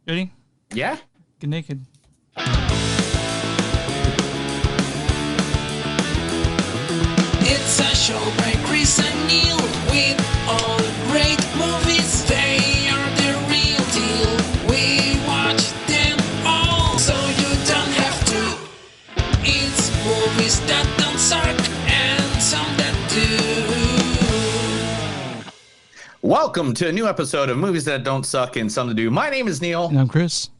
Ready? Yeah. Get naked. It's a show by Chris and Neil with all great movies. They are the real deal. We watch them all, so you don't have to. It's movies that don't suck and some that do. Welcome to a new episode of Movies That Don't Suck and Some to Do. My name is Neil. And I'm Chris.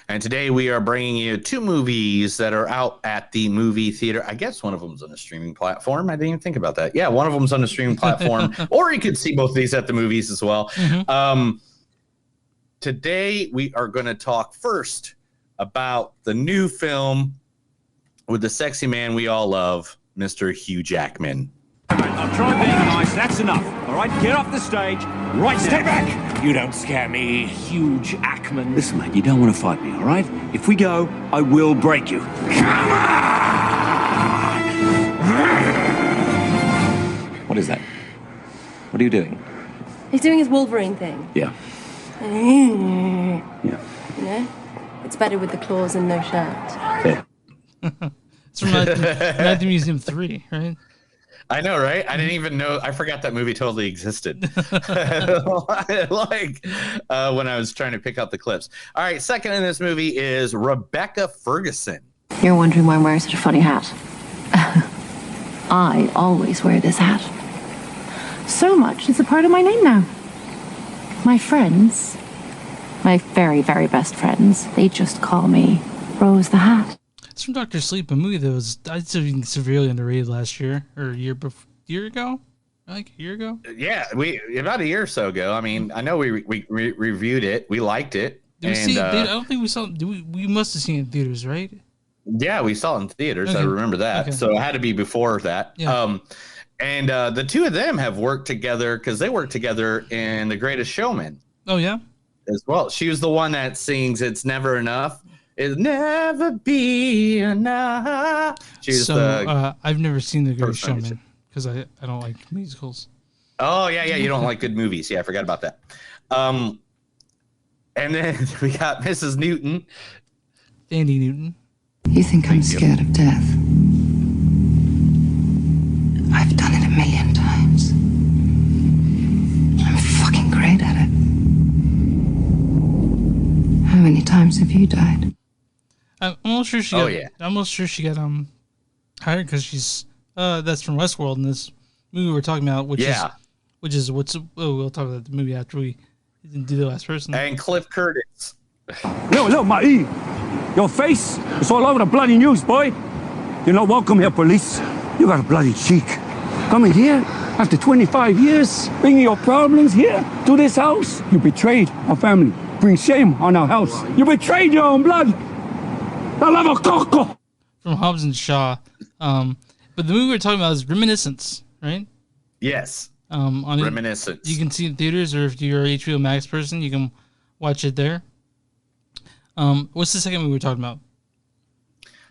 And today we are bringing you two movies that are out at the movie theater. I guess one of them's on a streaming platform. I didn't even think about that. Yeah, one of them's on a streaming platform. Or you could see both of these at the movies as well. Mm-hmm. Today we are going to talk first about the new film with the sexy man we all love, Mr. Hugh Jackman. I've tried being nice, that's enough. All right, get off the stage. Right, step back. You don't scare me, Hugh Jackman. Listen, mate, you don't want to fight me, all right? If we go, I will break you. Come on! What is that? What are you doing? He's doing his Wolverine thing. Yeah. Yeah. Yeah. You know? It's better with the claws and no shirt. Fair. It's from Night at the Museum 3, right? I know, right? I didn't even know. I forgot that movie totally existed. Like when I was trying to pick out the clips. All right, second in this movie is Rebecca Ferguson. You're wondering why I'm wearing such a funny hat. I always wear this hat. So much, it's a part of my name now. My friends, my very, very best friends, they just call me Rose the Hat. It's from Dr. Sleep, a movie that was I'd say severely underrated last year or year ago, like a year ago. Yeah, about a year or so ago. I mean, I know we reviewed it, we liked it. Did we see it? I don't think we saw. We must have seen it in theaters, right? Yeah, we saw it in theaters. Okay. I remember that. Okay. So it had to be before that. Yeah. And the two of them have worked together because they worked together in The Greatest Showman. Oh yeah, as well. She was the one that sings "It's Never Enough." It'll never be enough. I've never seen The Greatest Showman because I don't like musicals. Oh yeah, you don't like good movies. Yeah, I forgot about that. And then we got Mrs. Newton. Andy Newton. You think I'm scared of death? I've done it 1,000,000 times. I'm fucking great at it. How many times have you died? I'm almost sure she got hired because she's that's from Westworld in this movie we're talking about, we'll talk about the movie after we do the last person. And Cliff Curtis. Look, Matty. Your face is all over the bloody news, boy. You're not welcome here, police. You got a bloody cheek. Coming here after 25 years, bringing your problems here to this house. You betrayed our family. Bring shame on our house. You betrayed your own blood. From Hobbs and Shaw. But the movie we're talking about is Reminiscence, right? Yes. Reminiscence. You can see it in theaters, or if you're an HBO Max person, you can watch it there. What's the second movie we're talking about?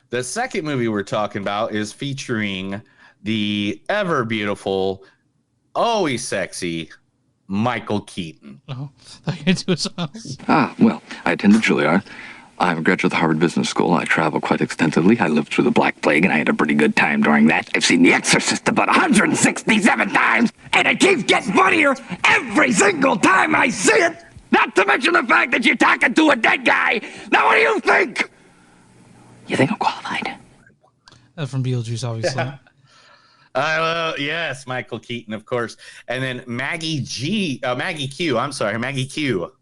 The second movie we're talking about is featuring the ever beautiful, always sexy Michael Keaton. Oh, I thought you were going to do something else. Well, I attended Juilliard. I'm a graduate of the Harvard Business School. I travel quite extensively. I lived through the Black Plague, and I had a pretty good time during that. I've seen The Exorcist about 167 times, and it keeps getting funnier every single time I see it. Not to mention the fact that you're talking to a dead guy. Now, what do you think? You think I'm qualified? From Beetlejuice, obviously. Yes, Michael Keaton, of course. And then Maggie Q. I'm sorry, Maggie Q.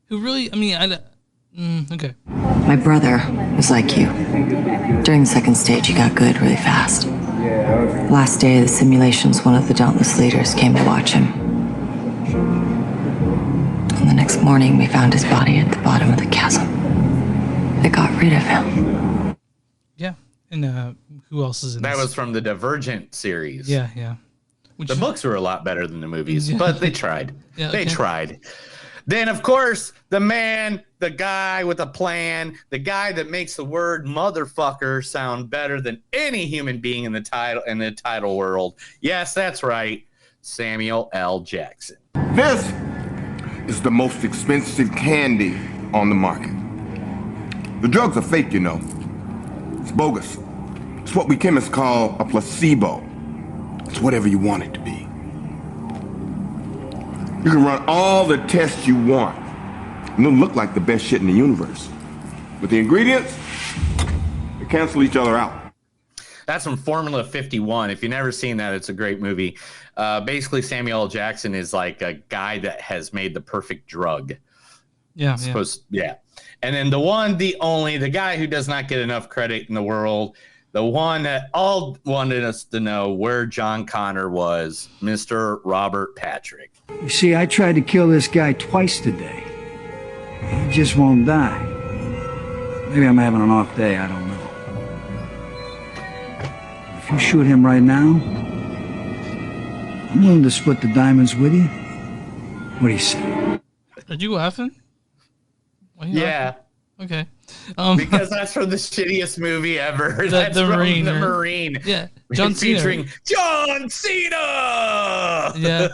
Who really, okay. My brother was like you. During the second stage, he got good really fast. Last day of the simulations, one of the Dauntless leaders came to watch him. And the next morning, we found his body at the bottom of the chasm. They got rid of him. Yeah. And who else is in that? That was from the Divergent series. Yeah. The books were a lot better than the movies, but they tried. They tried. Then, of course, the man, the guy with a plan, the guy that makes the word motherfucker sound better than any human being in the title world. Yes, that's right. Samuel L. Jackson. This is the most expensive candy on the market. The drugs are fake, you know. It's bogus. It's what we chemists call a placebo. It's whatever you want it to be. You can run all the tests you want, and it'll look like the best shit in the universe. But the ingredients, they cancel each other out. That's from Formula 51. If you've never seen that, it's a great movie. Basically, Samuel L. Jackson is like a guy that has made the perfect drug. Yeah. And then the guy who does not get enough credit in the world, the one that all wanted us to know where John Connor was, Mr. Robert Patrick. You see, I tried to kill this guy twice today. He just won't die. Maybe I'm having an off day, I don't know. If you shoot him right now, I'm willing to split the diamonds with you. What do you say? Are you laughing? Yeah. Okay. Because that's from the shittiest movie ever. That's the Marine. The Marine. Yeah. John featuring Cena. John Cena. Yeah.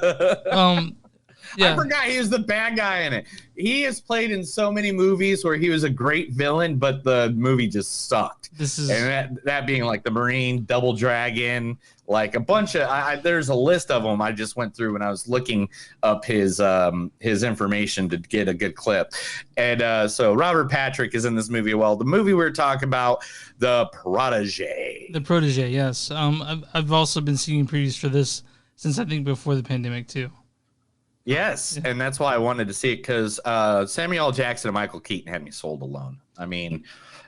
Yeah. I forgot he was the bad guy in it. He has played in so many movies where he was a great villain, but the movie just sucked. And that being like the Marine, Double Dragon, like a bunch of there's a list of them I just went through when I was looking up his information to get a good clip. And so Robert Patrick is in this movie. Well, the movie we're talking about, The Protégé. The Protégé, yes. I've also been seeing previews for this since I think before the pandemic too. Yes, and that's why I wanted to see it, because Samuel L. Jackson and Michael Keaton had me sold alone. I mean,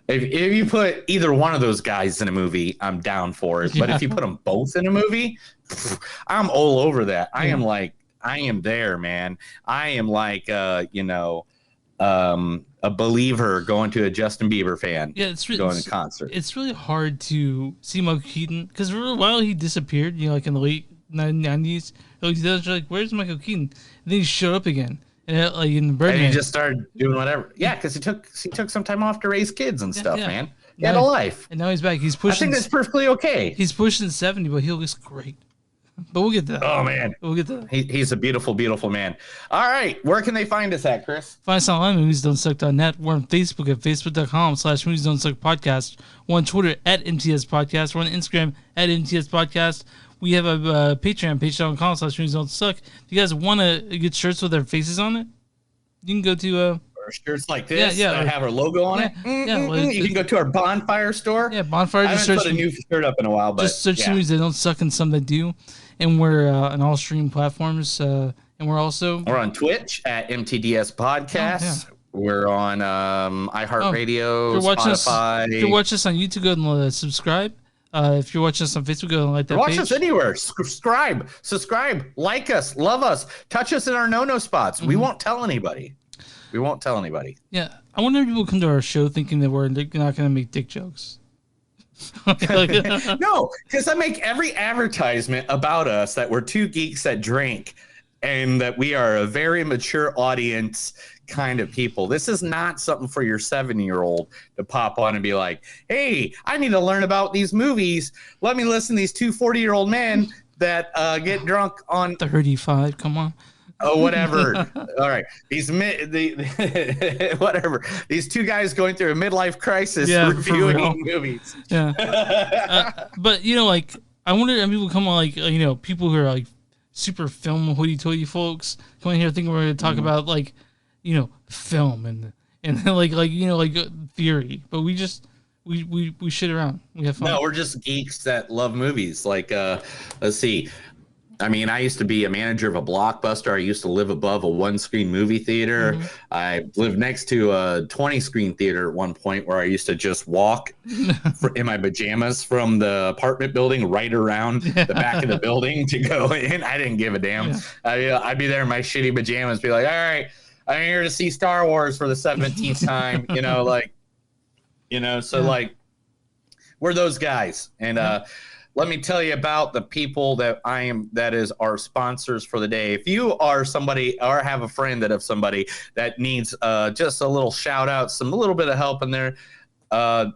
if you put either one of those guys in a movie, I'm down for it. But if you put them both in a movie, I'm all over that. I am there, man. I am like, a believer going to a Justin Bieber fan. Yeah, going to concert. It's really hard to see Michael Keaton because for a while he disappeared. Like in the late 90s. Like, where's Michael Keaton? And then he showed up again, and like in Birdman, and he just started doing whatever. Yeah, because he took some time off to raise kids and stuff, man. He had a life, and now he's back. He's pushing. I think that's perfectly okay. He's pushing 70, but he looks great. But we'll get to that. Oh man, we'll get to that. He's a beautiful, beautiful man. All right, where can they find us at, Chris? Find us online, moviesdon'tsuck.net. We're on Facebook at facebook.com/moviesdon'tsuck podcast. We're on Twitter at MTS Podcast. We're on Instagram at MTS Podcast. We have a Patreon, patreon.com/moviesdon'tsuck. If you guys want to get shirts with their faces on it, you can go to or shirts like this that have our logo on it. You can go to our Bonfire store. Yeah, Bonfire. I haven't put a new shirt up in a while, but just search movies that don't suck and some that do. And we're on all streaming platforms. And we're on Twitch at MTDS Podcast. We're on iHeartRadio, Spotify. If you're watching us on YouTube, go and subscribe. If you're watching us on Facebook, go and like that page. Watch us anywhere. Subscribe, like us, love us, touch us in our no spots. We won't tell anybody. Yeah, I wonder if people come to our show thinking that we're not going to make dick jokes. No, because I make every advertisement about us that we're two geeks that drink and that we are a very mature audience kind of people. This is not something for your 7-year-old to pop on and be like, hey, I need to learn about these movies. Let me listen to these two 40-year-old men that get drunk on 35. Come on. Oh, whatever. All right. Whatever. These two guys going through a midlife crisis reviewing movies. Yeah. But, like, I wonder if people come on, like, people who are, like, super film hoity-toity folks come in here thinking we're going to talk about, like, film and like theory. But we just, we shit around. We have fun. No, we're just geeks that love movies. Like, let's see. I mean, I used to be a manager of a Blockbuster. I used to live above a 1-screen movie theater. Mm-hmm. I lived next to a 20-screen theater at one point where I used to just walk in my pajamas from the apartment building right around the back of the building to go in. I didn't give a damn. Yeah. I'd be there in my shitty pajamas, be like, all right, I'm here to see Star Wars for the 17th time, like, we're those guys. And, let me tell you about the people that is our sponsors for the day. If you are somebody or have a friend that of somebody that needs just a little shout out, a little bit of help in their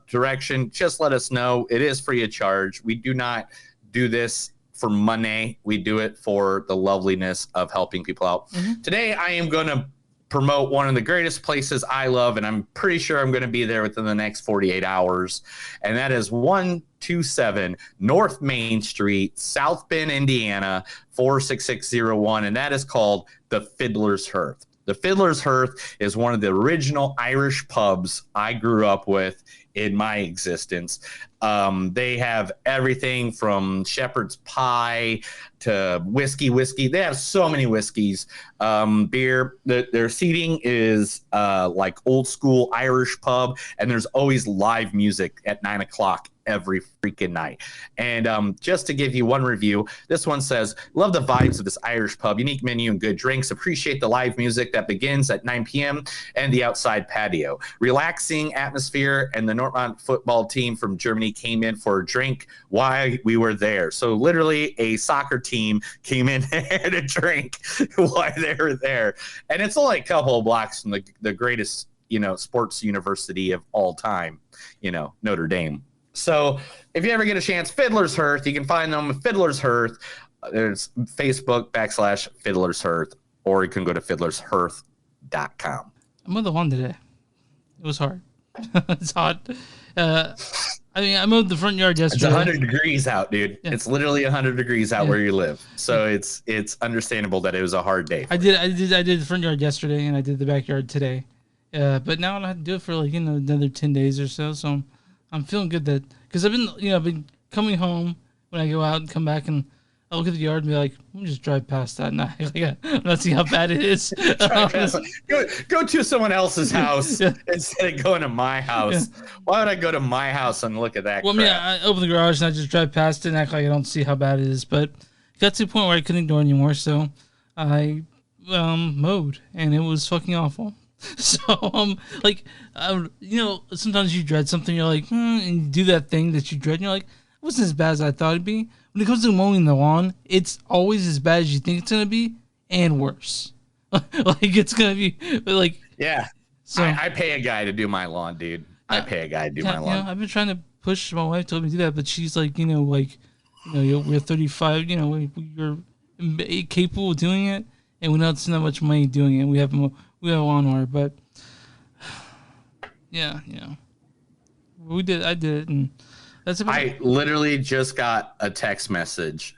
direction, just let us know. It is free of charge. We do not do this for money. We do it for the loveliness of helping people out. Mm-hmm. Today, I am going to promote one of the greatest places I love, and I'm pretty sure I'm going to be there within the next 48 hours. And that is 127 North Main Street, South Bend, Indiana, 46601. And that is called the Fiddler's Hearth. The Fiddler's Hearth is one of the original Irish pubs I grew up with in my existence. They have everything from shepherd's pie to whiskey. They have so many whiskeys, beer. Their seating is like old school Irish pub, and there's always live music at 9 o'clock every freaking night. And just to give you one review, this one says, love the vibes of this Irish pub, unique menu and good drinks, appreciate the live music that begins at 9 p.m. and the outside patio, relaxing atmosphere, and the Dortmund football team from Germany came in for a drink while we were there. So literally a soccer team came in and a drink while they were there. And it's only a couple of blocks from the greatest, sports university of all time, Notre Dame. So if you ever get a chance, Fiddler's Hearth, you can find them at Fiddler's Hearth. There's Facebook / Fiddler's Hearth, or you can go to fiddlershearth.com. I'm on the lawn today. It was hard. It's hot. I mowed the front yard yesterday. It's 100 degrees out, dude. Yeah. It's literally 100 degrees out where you live. So it's understandable that it was a hard day. I did the front yard yesterday, and I did the backyard today. But now I don't have to do it for another 10 days or so. So I'm feeling good that, because I've been coming home when I go out and come back, and I look at the yard and be like, let me just drive past that and not see how bad it is. Go to someone else's house instead of going to my house. Yeah. Why would I go to my house and look at that crap? I open the garage and I just drive past it and act like I don't see how bad it is. But it got to the point where I couldn't ignore it anymore, so I mowed, and it was fucking awful. So sometimes you dread something, you're like, and you do that thing that you dread, and you're like, it wasn't as bad as I thought it'd be. When it comes to mowing the lawn, it's always as bad as you think it's gonna be, and worse. It's gonna be yeah. So I pay a guy to do my lawn, dude. I pay a guy to do my lawn. I've been trying to push my wife, told me to do that, but she's like, we're 35, you're capable of doing it, and we don't spend that much money doing it. We have a lawnmower, but I did it, and that's about it. I literally just got a text message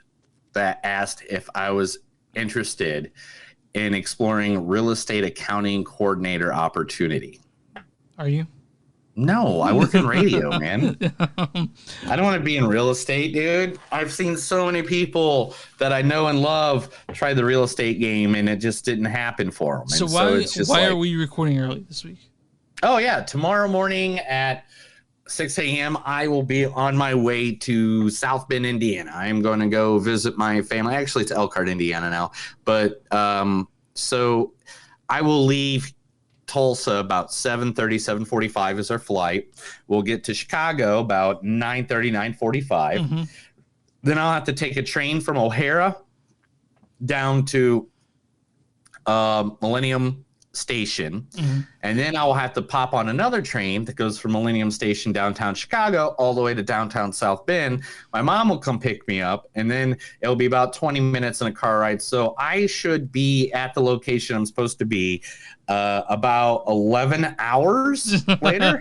that asked if I was interested in exploring real estate accounting coordinator opportunity. Are you? No, I work in radio, man. I don't want to be in real estate, dude. I've seen so many people that I know and love try the real estate game, and it just didn't happen for them. So why are we recording early this week? Oh, yeah. Tomorrow morning at 6 a.m., I will be on my way to South Bend, Indiana. I am going to go visit my family. Actually, it's Elkhart, Indiana now. But so I will leave Tulsa about 7:30, 7:45 is our flight. We'll get to Chicago about 9:30, 9:45. Mm-hmm. Then I'll have to take a train from O'Hara down to Millennium Station, mm-hmm. and then I will have to pop on another train that goes from Millennium Station downtown Chicago all the way to downtown South Bend. My mom will come pick me up, and then it'll be about 20 minutes in a car ride. So I should be at the location I'm supposed to be about 11 hours later.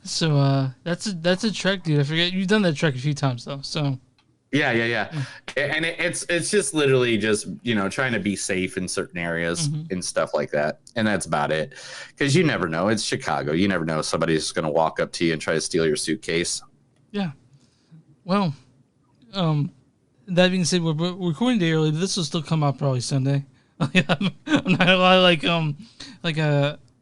So that's a trek, dude. I forget you've done that trek a few times though. So. Yeah. And it's just literally just, trying to be safe in certain areas mm-hmm. and stuff like that. And that's about it. Because you never know. It's Chicago. You never know. Somebody's going to walk up to you and try to steal your suitcase. Yeah. Well, that being said, we're recording day early, but this will still come out probably Sunday. I'm not gonna lie, I don't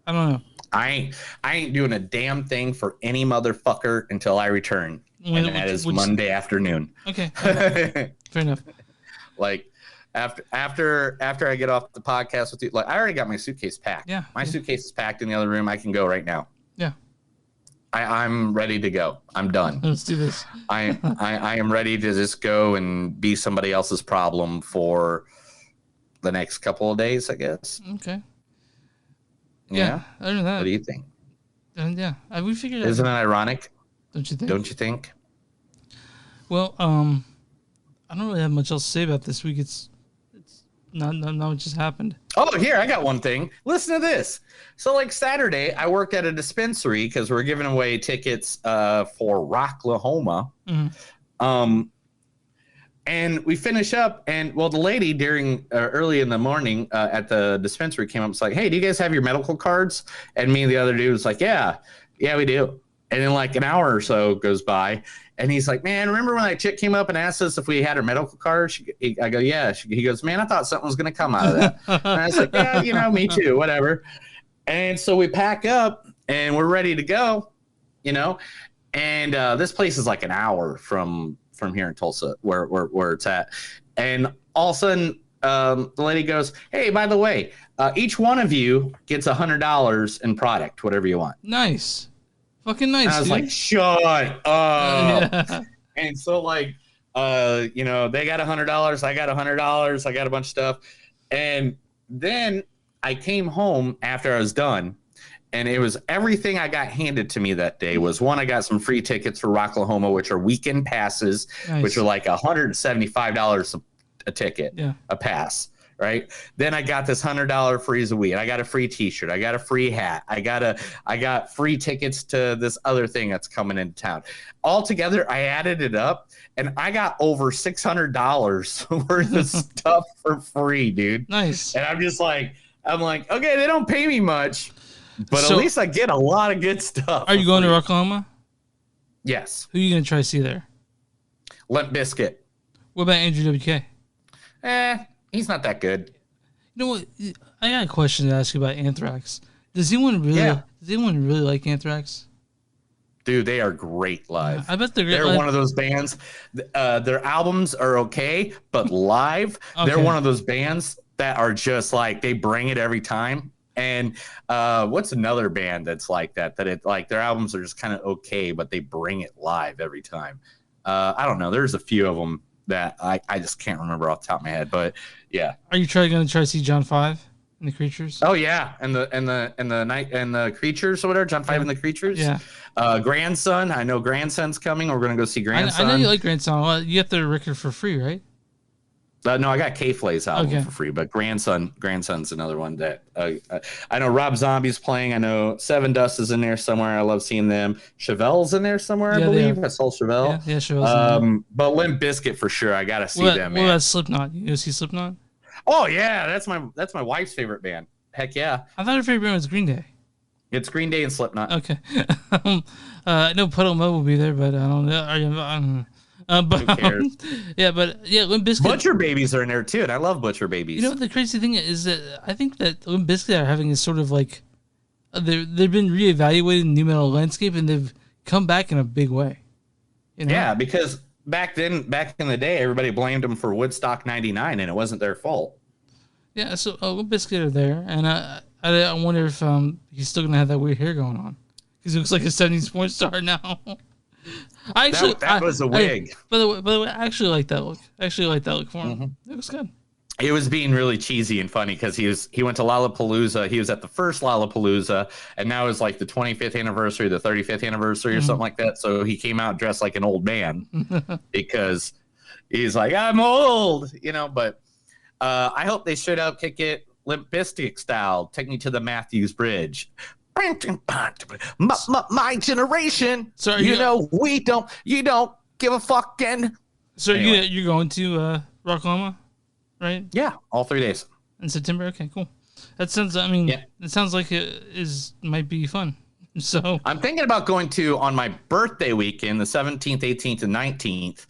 know. I ain't doing a damn thing for any motherfucker until I return. And that is Monday afternoon. Okay. Fair enough. After I get off the podcast with you, I already got my suitcase packed. Yeah. My suitcase is packed in the other room. I can go right now. Yeah. I'm ready to go. I'm done. Let's do this. I am ready to just go and be somebody else's problem for the next couple of days, I guess. Okay. Yeah. Other than that, what do you think? We figured it out. Isn't it ironic? Don't you think? Well, I don't really have much else to say about this week. It's not what just happened. Oh, here, I got one thing. Listen to this. So, like Saturday, I worked at a dispensary because we're giving away tickets for Rocklahoma. And we finish up, and well, the lady during early in the morning at the dispensary came up and was like, "Hey, do you guys have your medical cards?" And me and the other dude was like, "Yeah, we do." And then like an hour or so goes by, and he's like, "Man, remember when that chick came up and asked us if we had her medical card?" I go, "Yeah." He goes, "Man, I thought something was going to come out of that." And I was like, "Yeah, me too, whatever." And so we pack up, and we're ready to go, and this place is like an hour from here in Tulsa, where it's at. And all of a sudden, the lady goes, "Hey, by the way, each one of you gets $100 in product, whatever you want." Nice. Fucking nice. And I was like, "Shut up." Yeah. And so like, they got $100. I got $100. I got a bunch of stuff. And then I came home after I was done. And it was everything I got handed to me that day was one, I got some free tickets for Rocklahoma, which are weekend passes, which are like $175 a ticket, a pass, right? Then I got this $100 freeze a week. I got a free T-shirt. I got a free hat. I got free tickets to this other thing that's coming into town. Altogether, I added it up, and I got over $600 worth of stuff for free, dude. Nice. And I'm like, okay, they don't pay me much. But at least I get a lot of good stuff. Are you going to Rocklahoma? Yes. Who are you going to try to see there? Limp Bizkit. What about Andrew WK? He's not that good. You know what? I got a question to ask you about Anthrax. Does anyone really like Anthrax? Dude, they are great live. I bet they're great. They're one of those bands. Their albums are okay, but live, they're one of those bands that are just like, they bring it every time. And what's another band that's like that it like their albums are just kind of okay, but they bring it live every time? I don't know. There's a few of them that I just can't remember off the top of my head, but yeah. Are you going to try to see John 5 and the Creatures? Oh yeah, and the night and the Creatures or whatever. John 5 and the Creatures. Yeah. Grandson. I know Grandson's coming. We're gonna go see Grandson. I know you like Grandson. Well, you get the record for free, right? No, I got K-Flay's album for free, but Grandson's another one that I know Rob Zombie's playing. I know Seven Dust is in there somewhere. I love seeing them. Chevelle's in there somewhere, I believe. I saw Chevelle. Yeah, Chevelle's but Limp Bizkit for sure. I gotta see them. What about Slipknot? You go see Slipknot? Oh yeah, that's my wife's favorite band. Heck yeah. I thought her favorite band was Green Day. It's Green Day and Slipknot. Okay. I know Puddle Mo will be there, but I don't know. But who cares? Limp Bizkit. Butcher Babies are in there too, and I love Butcher Babies. You know what the crazy thing is that I think that Limp Bizkit are having is sort of like they've been reevaluating the new metal landscape, and they've come back in a big way. Yeah, because back in the day, everybody blamed them for Woodstock '99, and it wasn't their fault. Yeah, so Limp Bizkit are there, and I wonder if he's still gonna have that weird hair going on because he looks like a '70s porn star now. That was a wig. By the way, I actually like that look. For him. It looks good. It was being really cheesy and funny because he went to Lollapalooza. He was at the first Lollapalooza, and now it's like the 25th anniversary, the 35th anniversary, or something like that. So he came out dressed like an old man because he's like, I'm old, But I hope they straight up kick it Limp Bizkit style. Take me to the Matthews Bridge. My generation. So you don't give a fucking. So anyway. You're going to Rocklahoma, right? Yeah, all 3 days in September. Okay, cool. That sounds. It sounds like it might be fun. So I'm thinking about going to on my birthday weekend, the 17th, 18th, and 19th.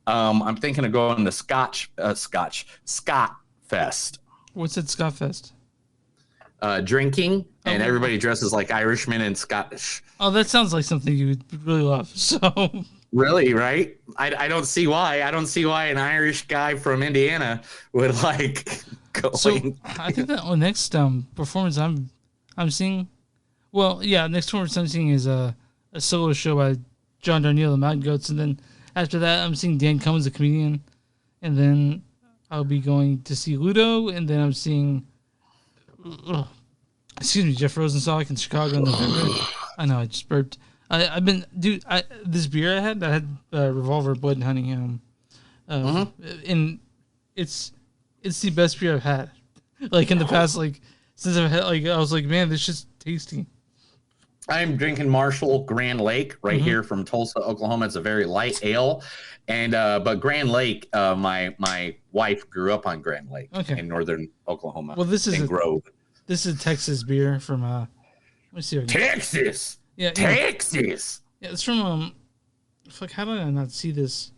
I'm thinking of going to Scott Fest. What's at Scott Fest? Drinking, and everybody dresses like Irishmen and Scottish. Oh, that sounds like something you would really love. So really, right? I don't see why. I don't see why an Irish guy from Indiana would like going. So I think that next performance I'm seeing. Well, yeah, next performance I'm seeing is a solo show by John Darnielle, the Mountain Goats, and then after that I'm seeing Dan Cummins, a comedian, and then I'll be going to see Ludo, and then I'm seeing. Jeff Rosenstock in Chicago in November. I know, I just burped. This beer I had Revolver Blood and Honey, and it's It's the best beer I've had. Like in the past, like since I've had, like I was like, man, this shit's tasty. I'm drinking Marshall Grand Lake right here from Tulsa, Oklahoma. It's a very light ale, and but Grand Lake, my wife grew up on Grand Lake in northern Oklahoma. Well, this is Grove. This is Texas beer from let me see. Texas. Yeah, Texas. Yeah, it's from fuck. How did I not see this?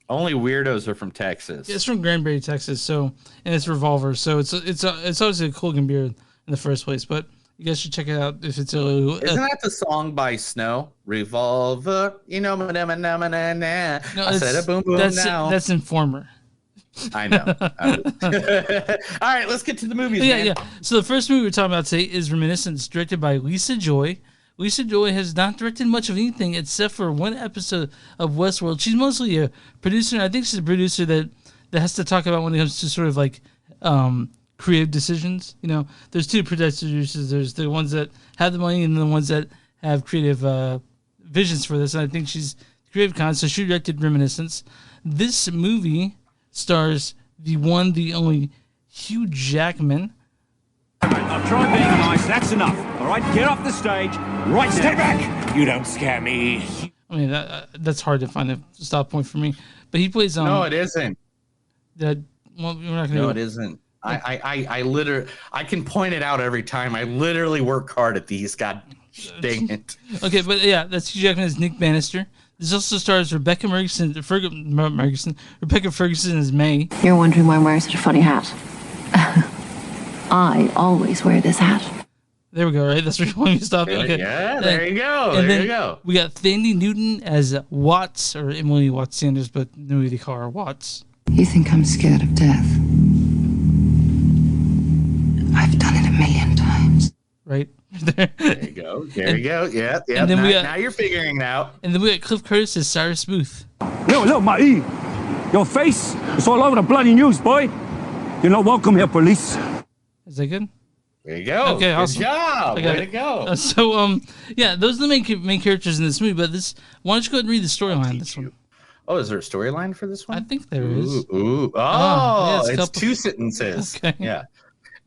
Only weirdos are from Texas. Yeah, it's from Granbury, Texas. So and it's Revolver. So it's obviously a Colgan beer in the first place, but. You guys should check it out if it's a little... Isn't that the song by Snow? Revolver, you know, no, I said a boom boom now. That's Informer. I know. All right, let's get to the movies, man. Yeah. So the first movie we're talking about today is Reminiscence, directed by Lisa Joy. Lisa Joy has not directed much of anything except for one episode of Westworld. She's mostly a producer, and I think she's a producer that has to talk about when it comes to sort of like... creative decisions. You know, there's two producers. There's the ones that have the money and the ones that have creative visions for this. And I think she's creative kind. So she directed Reminiscence. This movie stars the one, the only Hugh Jackman. I've tried being nice. That's enough. All right, get off the stage. Right, stay back. You don't scare me. I mean, that's hard to find a stop point for me. But he plays. No, it isn't. Well, we're not gonna. No, it isn't. I literally, I can point it out every time. I literally work hard at these. God dang it. Okay, but yeah, that's Hugh Jackman as Nick Bannister. This also stars Rebecca Ferguson as May. You're wondering why I'm wearing such a funny hat. I always wear this hat. There we go, right? That's where you want me to stop. Okay. Yeah, there you go. There you go. We got Thandie Newton as Watts, or Emily Watts Sanders, but nobody they call her Watts. You think I'm scared of death? I've done it 1,000,000 times. Right there you go. There you go. Yeah. And then now you're figuring it out. And then we got Cliff Curtis as Cyrus Booth. Look, Matty. Your face. It's all over the bloody news, boy. You're not welcome here, police. Is that good? There you go. Okay, awesome. Good job. Way to go. So, yeah, those are the main characters in this movie. But why don't you go ahead and read the storyline? This one. Oh, is there a storyline for this one? I think there is. Ooh. Yeah, it's two sentences. Okay. Yeah.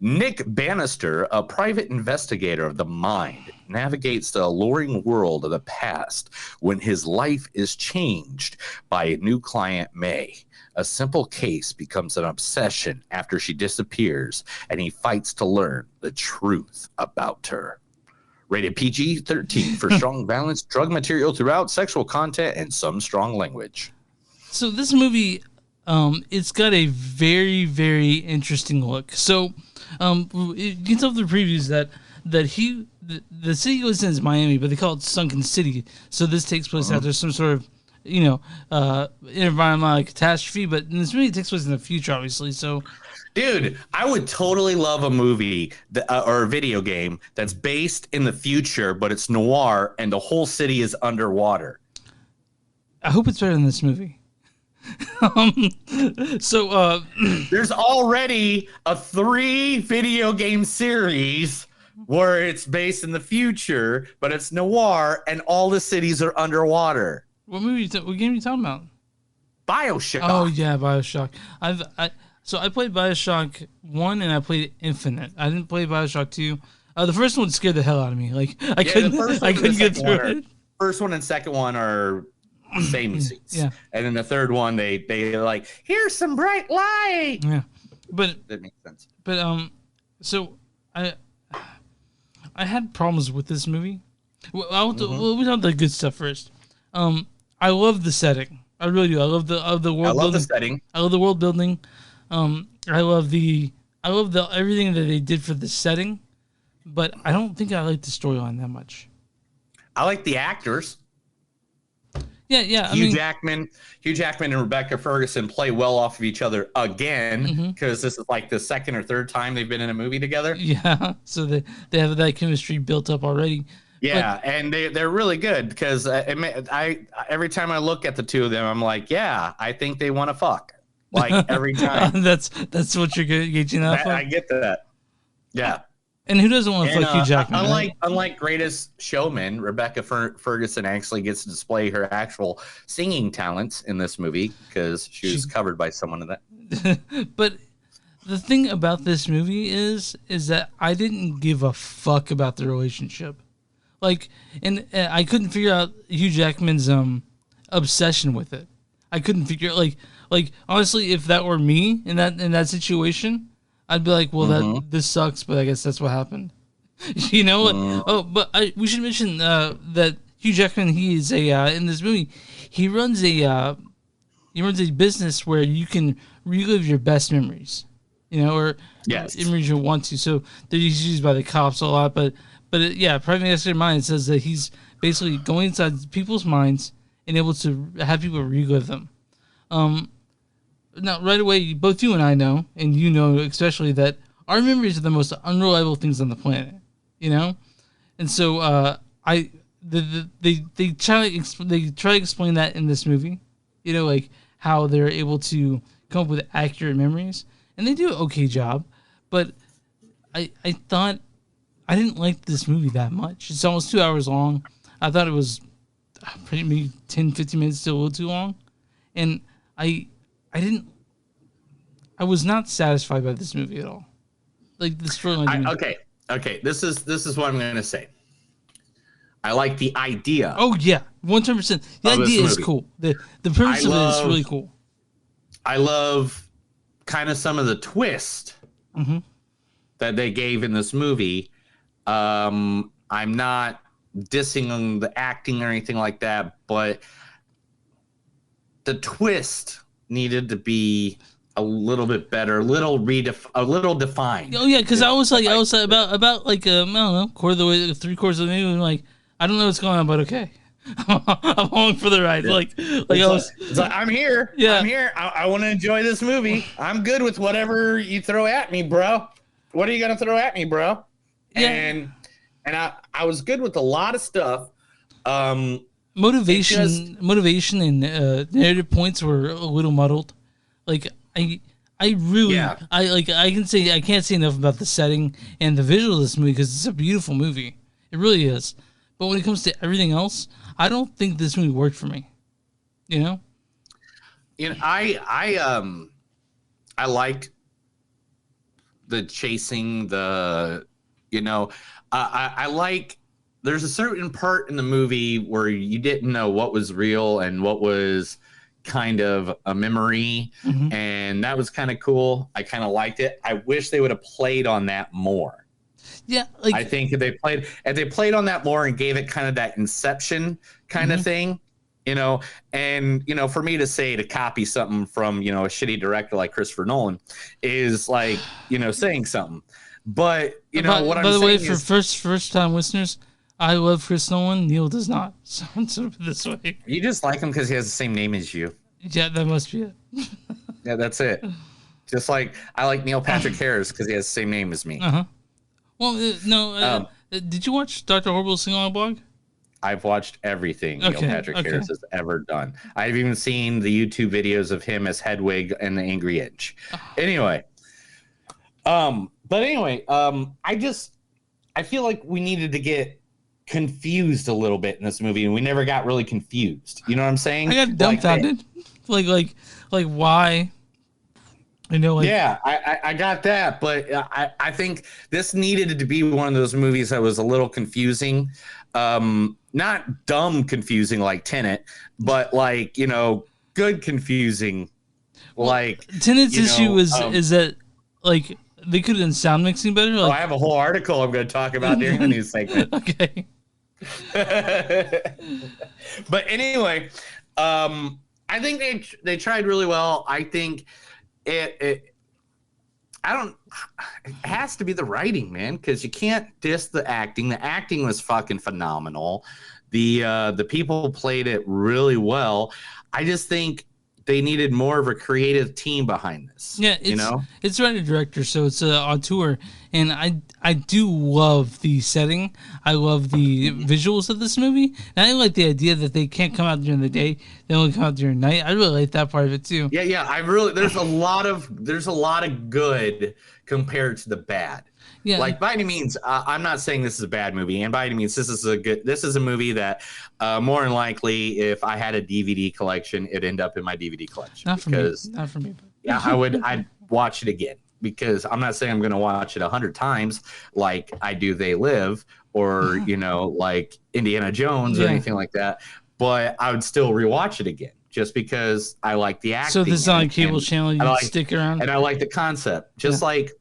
Nick Bannister, a private investigator of the mind, navigates the alluring world of the past when his life is changed by a new client, May. A simple case becomes an obsession after she disappears, and he fights to learn the truth about her. Rated PG-13 for strong violence, drug material throughout, sexual content, and some strong language. So this movie, it's got a very, very interesting look. So you can tell from the previews that the city goes in is Miami, but they call it Sunken City. So this takes place after some sort of environmental catastrophe. But in this movie, it takes place in the future, obviously. So. Dude, I would totally love a movie or a video game that's based in the future, but it's noir and the whole city is underwater. I hope it's better than this movie. There's already a 3 video game series where it's based in the future, but it's noir and all the cities are underwater. What game are you talking about? BioShock. Oh yeah, BioShock. So I played BioShock 1 and I played Infinite. I didn't play BioShock 2. The first one scared the hell out of me. Like I couldn't get through it. First one and second one are same seats. Yeah. And then the third one they like, here's some bright light. Yeah. But that makes sense. But so I had problems with this movie. We talk the good stuff first. I love the setting. I really do. I love the world. I love building. the setting. I love the world building. I love the everything that they did for the setting, but I don't think I like the storyline that much. I like the actors. Yeah. Hugh Jackman and Rebecca Ferguson play well off of each other again because this is like the second or third time they've been in a movie together. Yeah, so they have that chemistry built up already. Yeah, and they're really good because I every time I look at the two of them, I'm like, yeah, I think they want to fuck. Like every time. That's what you're gauging that for. I get that. Yeah. And who doesn't want to fuck Hugh Jackman? Unlike Greatest Showman, Rebecca Ferguson actually gets to display her actual singing talents in this movie because she was covered by someone in that. But the thing about this movie is that I didn't give a fuck about the relationship. Like, and I couldn't figure out Hugh Jackman's obsession with it. I couldn't figure like honestly, if that were me in that situation, I'd be like, well, this sucks, but I guess that's what happened. You know? Oh, but we should mention that Hugh Jackman, he is in this movie, he runs a business where you can relive your best memories, you know, or memories you want to. So they're used by the cops a lot, but private investigator mind says that he's basically going inside people's minds and able to have people relive them. Now, right away, both you and I know, and you know especially, that our memories are the most unreliable things on the planet, you know? And so they try to explain that in this movie, you know, like how they're able to come up with accurate memories. And they do an okay job, but I thought I didn't like this movie that much. It's almost 2 hours long. I thought it was maybe 10, 15 minutes, still a little too long. And I was not satisfied by this movie at all. Like the storyline. Okay. This is what I'm going to say. I like the idea. Oh yeah, 100%. The idea is cool. The premise of it is really cool. I love kind of some of the twist that they gave in this movie. I'm not dissing on the acting or anything like that, but the twist needed to be a little bit better, a little defined. Oh yeah, because I was about like I don't know, quarter of the way, 3/4 of the movie. I'm like, I don't know what's going on, but okay, I'm along for the ride. Like it's like I'm here. Yeah, I'm here. I want to enjoy this movie. I'm good with whatever you throw at me, bro. What are you gonna throw at me, bro? Yeah. And I was good with a lot of stuff. Motivation and narrative points were a little muddled. Like I can say I can't say enough about the setting and the visuals of this movie because it's a beautiful movie. It really is. But when it comes to everything else, I don't think this movie worked for me. You know? I like the chasing, I like, there's a certain part in the movie where you didn't know what was real and what was kind of a memory, and that was kind of cool. I kind of liked it. I wish they would have played on that more. Yeah, I think if they played on that more and gave it kind of that Inception kind of thing, you know, and for me to copy something from a shitty director like Christopher Nolan is like saying something. But what I'm saying is, by the way, for first time listeners, I love Chris Nolan. Neil does not. So let's put it this way. You just like him because he has the same name as you. Yeah, that must be it. Yeah, that's it. Just like I like Neil Patrick Harris because he has the same name as me. Well, no. Did you watch Dr. Horrible's Sing-Along blog? I've watched everything Neil Patrick Harris has ever done. I've even seen the YouTube videos of him as Hedwig and the Angry Inch. Anyway. I feel like we needed to get confused a little bit in this movie, and we never got really confused. You know what I'm saying? I got dumbfounded. Like why? Yeah, I got that, but I think this needed to be one of those movies that was a little confusing. Not dumb confusing like Tenet, but good confusing. Like Tenet's issue is that like they could have done sound mixing better. Like, I have a whole article I'm going to talk about during the news segment. Okay. But anyway, I think they tried really well. I think it has to be the writing, man, because you can't diss the acting. The acting was fucking phenomenal. The people played it really well. I just think they needed more of a creative team behind this. Yeah, it's writer director, so it's an auteur, and I do love the setting. I love the visuals of this movie, and I like the idea that they can't come out during the day; they only come out during night. I really like that part of it too. Yeah. There's a lot of good compared to the bad. Yeah. Like by any means, I'm not saying this is a bad movie, and by any means, this is a movie that more than likely, if I had a DVD collection, it'd end up in my DVD collection. Not for me. But. Yeah, I'd watch it again. because I'm not saying I'm going to watch it 100 times like I do They Live or, like Indiana Jones or anything like that. But I would still rewatch it again just because I like the acting. So this is on a cable channel. You stick around. And I like the concept. Just like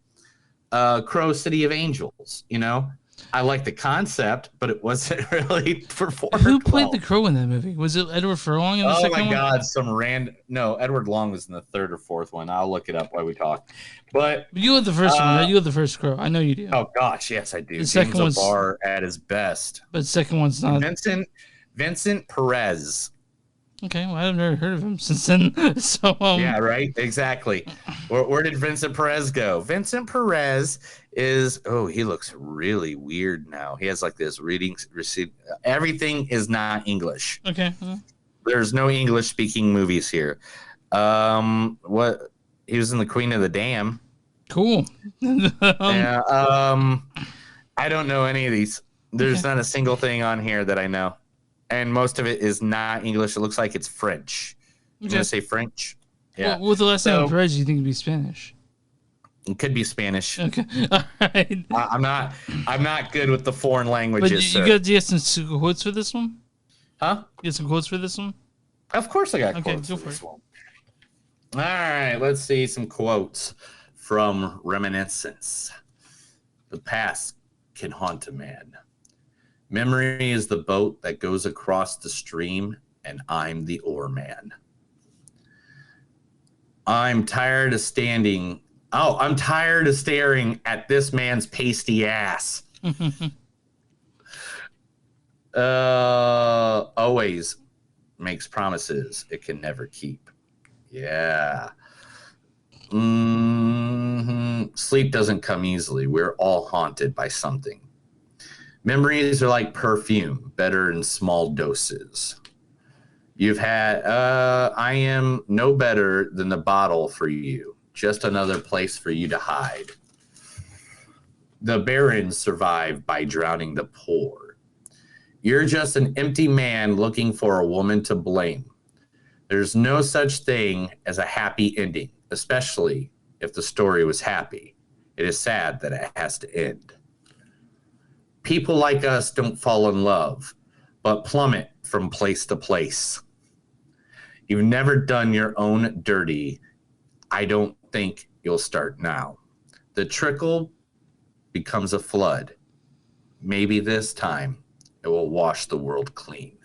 Crow City of Angels, I like the concept, but it wasn't really performed. Who played the Crow in that movie? Was it Edward Furlong in the second one? Oh my God, No, Edward Long was in the third or fourth one. I'll look it up while we talk. But you had the first one, right? You had the first Crow. I know you do. Oh gosh, yes, I do. The second one's at his best. But the second one's not. Vincent Perez. Okay, well, I've never heard of him since then. So yeah, right, exactly. Where did Vincent Perez go? Vincent Perez is he looks really weird now. He has like this reading receipt. Everything is not English. Okay. There's no English speaking movies here. What he was in The Queen of the Dam. Cool. Yeah. I don't know any of these. There's not a single thing on here that I know. And most of it is not English. It looks like it's French. You gonna say French? Yeah. Well, with the last name of Perez, you think it'd be Spanish? It could be Spanish. Okay. All right. I'm not good with the foreign languages. But you got some quotes for this one? Huh? You got some quotes for this one? Of course I got quotes for this one. All right, let's see some quotes from Reminiscence. The past can haunt a man. Memory is the boat that goes across the stream, and I'm the oarman. I'm tired of staring at this man's pasty ass. Always makes promises it can never keep. Yeah. Sleep doesn't come easily. We're all haunted by something. Memories are like perfume, better in small doses. I am no better than the bottle for you, just another place for you to hide. The barren survive by drowning the poor. You're just an empty man looking for a woman to blame. There's no such thing as a happy ending, especially if the story was happy. It is sad that it has to end. People like us don't fall in love, but plummet from place to place. You've never done your own dirty. I don't think you'll start now. The trickle becomes a flood. Maybe this time it will wash the world clean.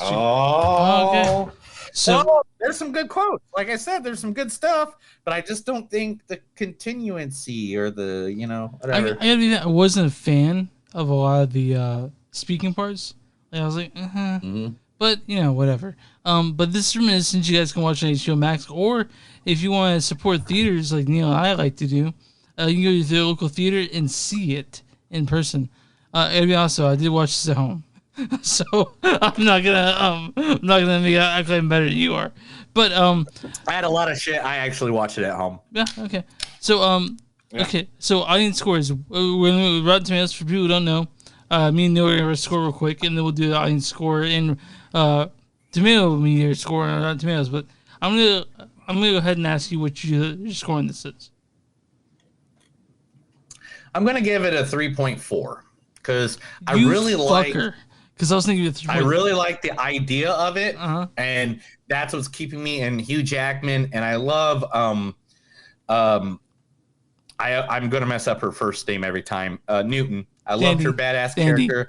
Okay. So there's some good quotes. Like I said, there's some good stuff, but I just don't think the continuancy or the, whatever. I wasn't a fan of a lot of the speaking parts. Like, I was like, but whatever. But this is Reminiscence. You guys can watch on HBO Max, or if you want to support theaters like Neil and I like to do, you can go to the local theater and see it in person. And also, I did watch this at home, so I'm not gonna make act like I'm better than you are. But I had a lot of shit. I actually watched it at home. Yeah. Okay. So okay. So audience scores. We're Rotten Tomatoes for people who don't know. Me and Neil are gonna score real quick, and then we'll do the audience score and tomato meter score on Rotten Tomatoes. But I'm gonna go ahead and ask you what your score on this is. I'm gonna give it a 3.4 because I really like. Because I was thinking of 3.4. I really like the idea of it, and that's what's keeping me. And Hugh Jackman, and I love. I'm gonna mess up her first name every time. Newton. I loved her badass character.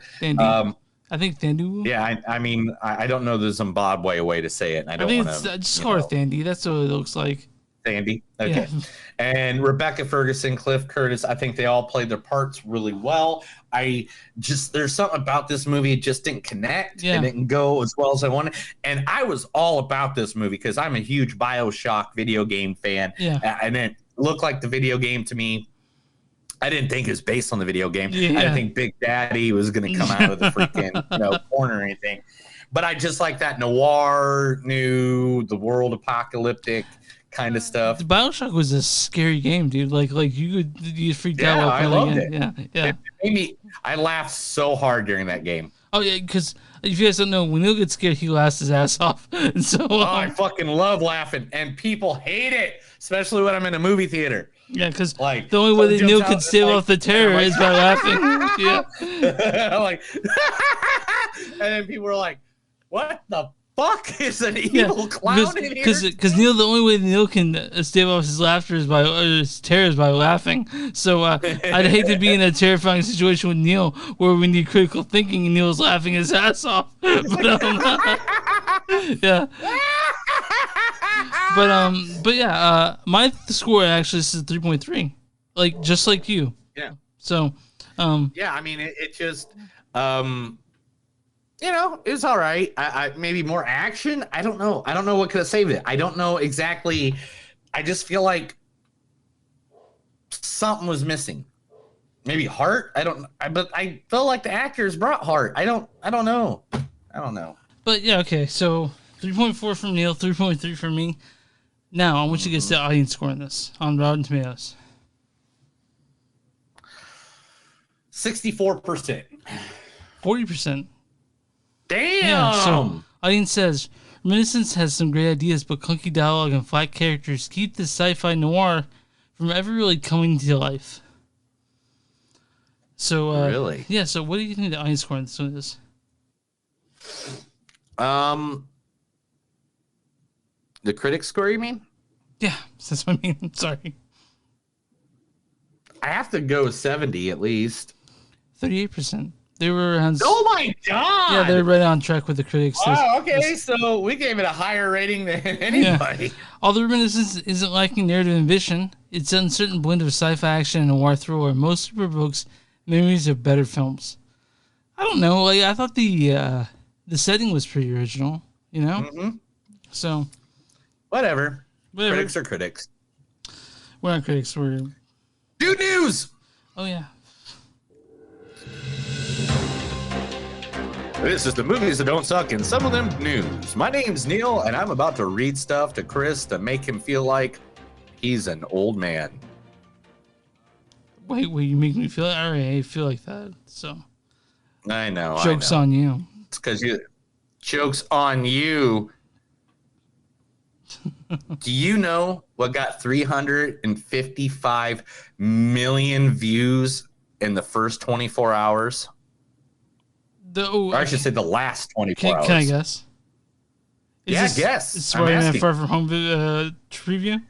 I think Thandu. Yeah, I mean, I don't know the Zimbabwe way to say it. And I don't want to. Just call her Thandy. That's what it looks like. Thandy. Okay. Yeah. And Rebecca Ferguson, Cliff Curtis, I think they all played their parts really well. There's something about this movie, it just didn't connect. Yeah. It didn't go as well as I wanted. And I was all about this movie because I'm a huge BioShock video game fan. Yeah. And it looked like the video game to me. I didn't think it was based on the video game. Yeah. I didn't think Big Daddy was going to come out of the freaking corner or anything. But I just like that noir, the world apocalyptic kind of stuff. BioShock was a scary game, dude. Like you freaked out while playing. I loved it. Yeah. It made me, I laughed so hard during that game. Oh yeah, because if you guys don't know, when Neil gets scared, he laughs his ass off. And so I fucking love laughing, and people hate it, especially when I'm in a movie theater. Yeah, because like the only way that Neil can stave off the terror is by laughing. Yeah. Like, and then people were like, "What the fuck is an evil clown in here?" Because Neil, the only way Neil can stave off his laughter is his terror is by laughing. So I'd hate to be in a terrifying situation with Neil where we need critical thinking and Neil's laughing his ass off. But yeah. But yeah, my score actually is 3.3, like just like you. Yeah. So, yeah, I mean, it just, you know, it's all right. I maybe more action. I don't know. I don't know what could have saved it. I don't know exactly. I just feel like something was missing. Maybe heart. But I felt like the actors brought heart. I don't know. But yeah, okay. So 3.4 from Neil, 3.3 from me. Now I want you to get the audience score on this on Rotten Tomatoes. 64%. 40%. Damn. Yeah, so audience says Reminiscence has some great ideas, but clunky dialogue and flat characters keep this sci-fi noir from ever really coming to life. So really, yeah. So what do you think the audience score on this one is? The critics score, you mean? Yeah, that's what I mean. Sorry. I have to go 70 at least. 38%. They were around. Oh my god! Yeah, they're right on track with the critics. Oh, okay. So we gave it a higher rating than anybody. Yeah. Although Reminiscence isn't lacking narrative ambition, it's an uncertain blend of sci-fi action and noir thriller. Most provokes memories of better films. I don't know. Like I thought the setting was pretty original. You know. Mm-hmm. So. Whatever. Critics are critics. We're not critics. We're. Dude news. Oh yeah. This is the movies that don't suck and some of them news. My name's Neil, and I'm about to read stuff to Chris to make him feel like he's an old man. Wait, you make me feel. I already feel like that. So. I know. Joke's on you. It's because you. Joke's on you. Do you know what got 355 million views in the first 24 hours? Or I should say the last 24 hours. Can I guess? Guess. It's Spider-Man Far From Home preview?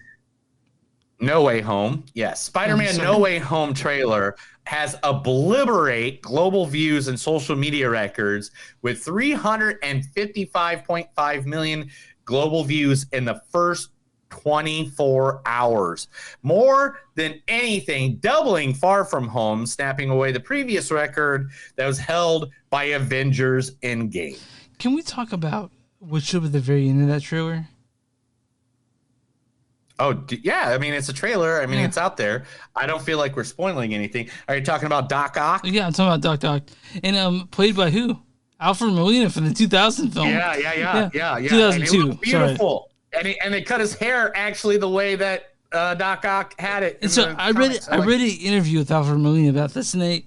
No Way Home. Yes. Spider-Man No Way Home trailer has obliterate global views and social media records with 355.5 million global views in the first 24 hours. More than anything, doubling Far From Home, snapping away the previous record that was held by Avengers Endgame. Can we talk about what should be the very end of that trailer? Oh, yeah. I mean, it's a trailer. I mean, it's out there. I don't feel like we're spoiling anything. Are you talking about Doc Ock? Yeah, I'm talking about Doc Ock. And played by who? Alfred Molina from the 2000 film. Yeah. 2002. And beautiful. Sorry. And they cut his hair actually the way that Doc Ock had it. And so I read an interview with Alfred Molina about this, and the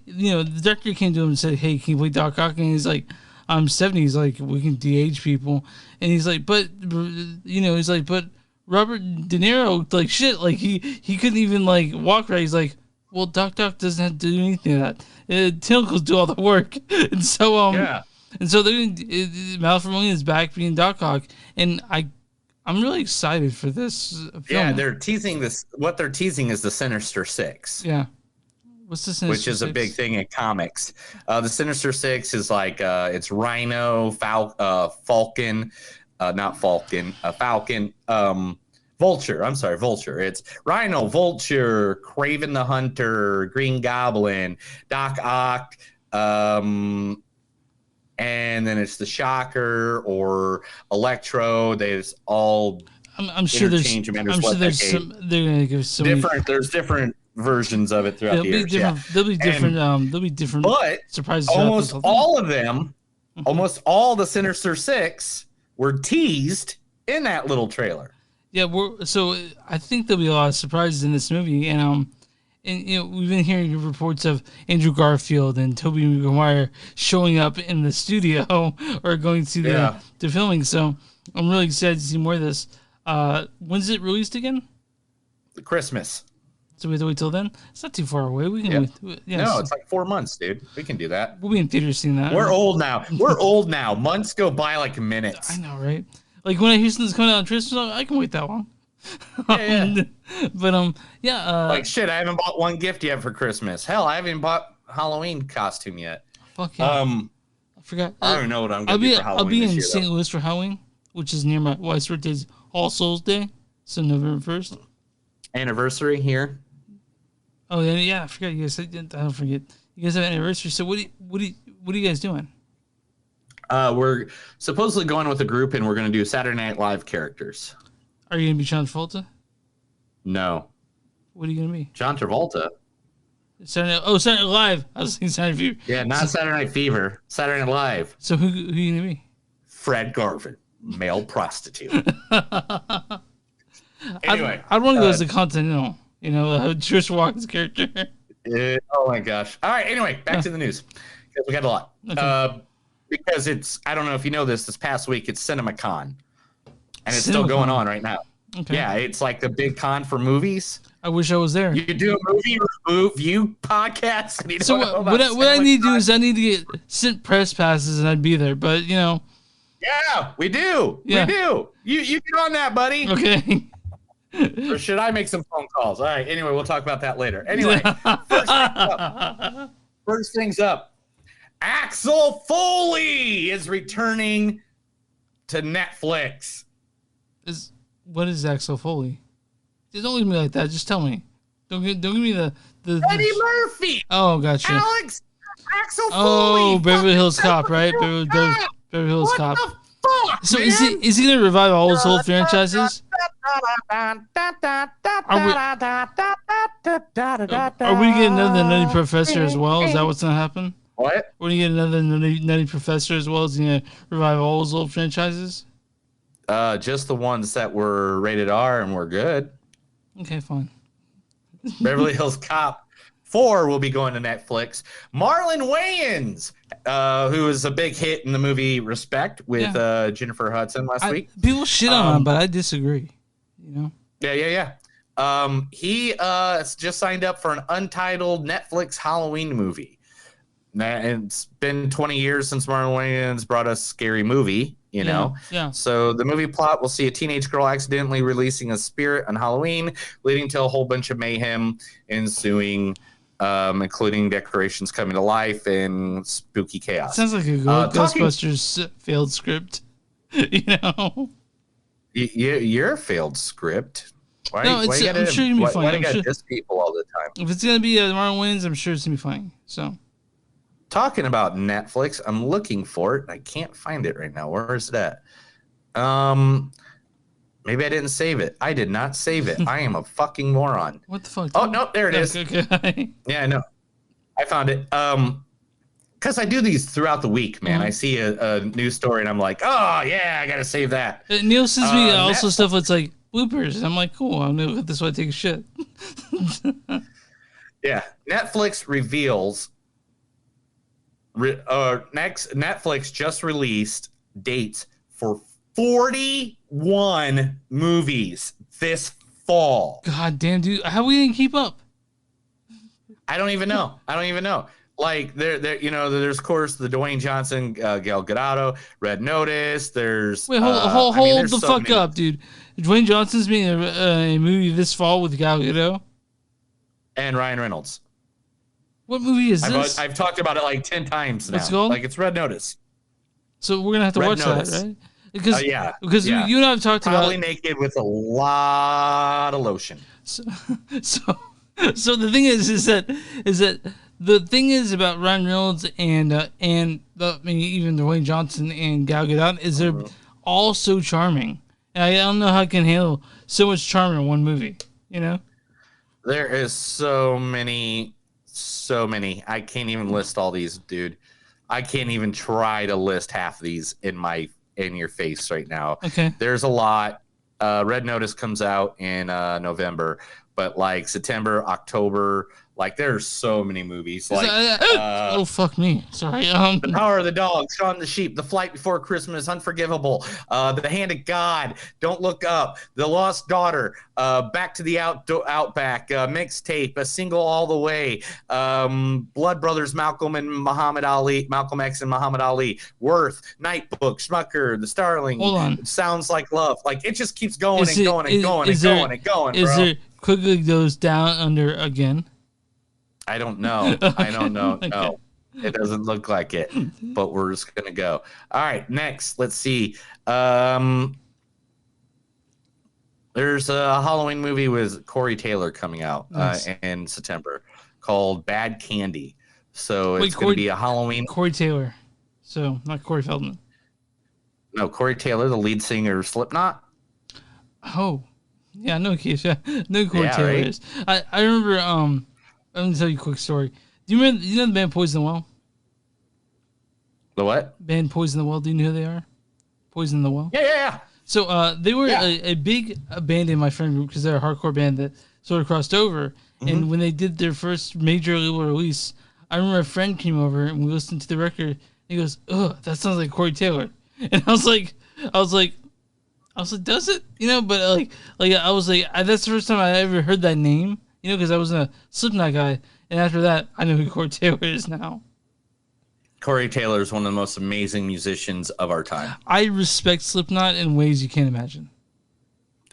director came to him and said, "Hey, can you play Doc Ock?" And he's like, "I'm 70." He's like, "We can de-age people." And he's like, "But but Robert De Niro, like shit, like he couldn't even like walk right." He's like, "Well, Doc doesn't have to do anything of that. Tentacles do all the work." And so And so Alfred Molina is back being Doc Ock, and I'm really excited for this film. Yeah, they're teasing this. What they're teasing is the Sinister Six. Yeah, what's the Sinister Which is Six? a big thing in comics. The Sinister Six is like it's Rhino, Falcon, Vulture. I'm sorry, Vulture. It's Rhino, Vulture, Kraven the Hunter, Green Goblin, Doc Ock, and then it's the Shocker or Electro. There's all. I'm sure there's. I'm sure there's some. They're gonna give some different. There's different versions of it throughout the years. There'll be different. There'll be different. But surprises. Almost all of them, almost all the Sinister Six were teased in that little trailer. Yeah, so I think there'll be a lot of surprises in this movie, and we've been hearing reports of Andrew Garfield and Tobey Maguire showing up in the studio or going to the filming. So I'm really excited to see more of this. When's it released again? Christmas. So we have to wait till then? It's not too far away. We can wait. Yeah, no, it's like 4 months, dude. We can do that. We'll be in theaters seeing that. We're old now. We're old now. Months go by like minutes. I know, right? Like when I hear something's coming out on Christmas, I can wait that long. Yeah. But like shit, I haven't bought one gift yet for Christmas. Hell, I haven't bought Halloween costume yet. Fuck yeah. I forgot. I don't know what I'm gonna do for Halloween. I'll be this in year, St. Louis for Halloween, which is near my wife's birthday's All Souls Day, so November 1st. Anniversary here. Oh yeah, I forgot you guys. I don't forget. You guys have an anniversary. So what are you guys doing? We're supposedly going with a group, and we're gonna do Saturday Night Live characters. Are you gonna be John Travolta? No. What are you gonna be? John Travolta. Saturday Night Live. I was thinking Saturday Night Fever. Yeah, not Saturday Night Fever. Saturday Night Live. So who are you gonna be? Fred Garvin, male prostitute. Anyway, I'd want to go as the Continental. You know, Trish Walken's character. Oh my gosh! All right. Anyway, back to the news because we got a lot. Okay. Because I don't know if you know this past week it's CinemaCon, and it's still going on right now. Okay. Yeah, it's like the big con for movies. I wish I was there. You do a movie review podcast. And you So what I need to do is I need to get sent press passes and I'd be there. But you know. Yeah, we do. Yeah. We do. You get on that, buddy. Okay. Or should I make some phone calls? All right. Anyway, we'll talk about that later. Anyway, first things up. Axel Foley is returning to Netflix. What is Axel Foley? Don't leave me like that. Just tell me. Don't give me the Eddie Murphy. Oh, gotcha. Axel Foley. Oh, Beverly Hills Cop, right? Beverly Hills Cop. What the fuck, So man? is he gonna revive all his old franchises? Are we getting another Nutty Professor as well? Is that what's gonna happen? What? We're gonna get another Nutty Professor as well? Is he gonna revive all his old franchises? Just the ones that were rated R and were good. Okay, fine. Beverly Hills Cop 4 will be going to Netflix. Marlon Wayans, who was a big hit in the movie Respect with Jennifer Hudson last week. People shit on him, but I disagree. You know? Yeah. He just signed up for an untitled Netflix Halloween movie. And it's been 20 years since Marlon Wayans brought us Scary Movie, you know? Yeah. So the movie plot will see a teenage girl accidentally releasing a spirit on Halloween, leading to a whole bunch of mayhem ensuing, including decorations coming to life and spooky chaos. Sounds like a Ghostbusters failed script. You know? You're a failed script. Why, no, I'm sure it's gonna be fine. Why do you gotta diss people all the time? If it's gonna be Marlon Wayans, I'm sure it's gonna be fine. So, talking about Netflix, I'm looking for it. I can't find it right now. Where is it at? Maybe I didn't save it. I did not save it. I am a fucking moron. What the fuck? Oh no, there it is. Okay. Yeah, I know. I found it. Because I do these throughout the week, man. I see a news story and I'm like, oh yeah, I gotta save that. Neil sends me also stuff that's like bloopers. And I'm like, cool. I'm gonna look at this while I take a shit. Yeah, Netflix reveals. Netflix just released dates for 41 movies this fall. God damn, dude, how we didn't keep up? I don't even know. Like there's of course the Dwayne Johnson, Gal Gadot, Red Notice. There's hold the fuck up, dude. Dwayne Johnson's being a movie this fall with Gal Gadot and Ryan Reynolds. What movie is this? I've talked about it like 10 times now. What's it called? Like it's Red Notice. So we're gonna have to watch that, right? Because you and I have talked probably about naked with a lot of lotion. So the thing is that the thing is about Ryan Reynolds and even Dwayne Johnson and Gal Gadot is they're all so charming, and I don't know how I can handle so much charm in one movie. You know, there is so many. I can't even list all these, dude. I can't even try to list half of these in your face right now. Okay. There's a lot. Red Notice comes out in November, but like September, October, like there's so many movies. Like oh fuck me, sorry. The Power of the Dog, Shaun the Sheep, The Flight Before Christmas, Unforgivable, The Hand of God, Don't Look Up, The Lost Daughter, Back to the Outback, Mixtape, A Single All the Way, Blood Brothers, Malcolm X and Muhammad Ali, Worth, Nightbook, Schmucker, The Starling, Hold on. Sounds Like Love. Like it just keeps going and going and going and going and going. Is bro. there quickly goes down under again? I don't know. I don't know. Okay. No, it doesn't look like it, but we're just going to go. All right, next, let's see. There's a Halloween movie with Corey Taylor coming out in September called Bad Candy. So it's going to be a Halloween. Corey Taylor. So not Corey Feldman. No, Corey Taylor, the lead singer of Slipknot. Oh, yeah, I know Keith. Yeah, no Corey Taylor right? is. I remember. I'm gonna tell you a quick story. Do you remember? You know the band Poison the Well? The what? Band Poison the Well. Do you know who they are? Poison the Well. Yeah. So they were a big band in my friend group because they're a hardcore band that sort of crossed over. Mm-hmm. And when they did their first major label release, I remember a friend came over and we listened to the record. And he goes, "Ugh, that sounds like Corey Taylor." And I was like, does it? You know, but I was like, that's the first time I ever heard that name. You know, because I wasn't a Slipknot guy, and after that, I know who Corey Taylor is now. Corey Taylor is one of the most amazing musicians of our time. I respect Slipknot in ways you can't imagine.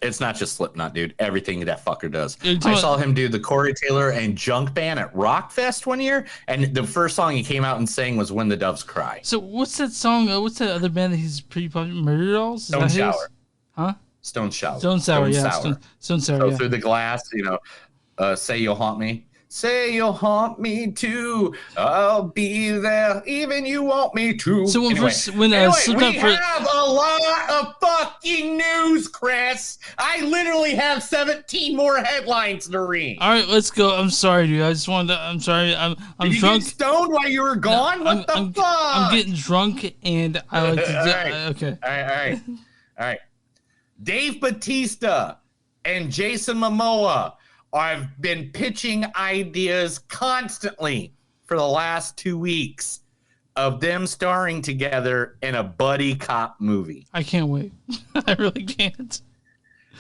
It's not just Slipknot, dude. Everything that fucker does. I saw him do the Corey Taylor and Junk Band at Rockfest one year, and the first song he came out and sang was "When the Doves Cry." So what's that song? What's that other band that he's pretty popular? Murder Dolls? Stone Shower. Huh? Stone Shower. Stone Sour, yeah. Stone Sour, Go yeah. Through the Glass, you know. Say You'll Haunt Me. Say you'll haunt me too. I'll be there, even you want me to. So we have a lot of fucking news, Chris. I literally have 17 more headlines to read. All right, let's go. I'm sorry, dude. I just wanted to. I'm sorry. I'm Did you drunk. get stoned while you were gone? No, what the fuck? I'm getting drunk, and I like to. All right. Okay. All right. Dave Bautista and Jason Momoa. I've been pitching ideas constantly for the last 2 weeks of them starring together in a buddy cop movie. I can't wait. I really can't.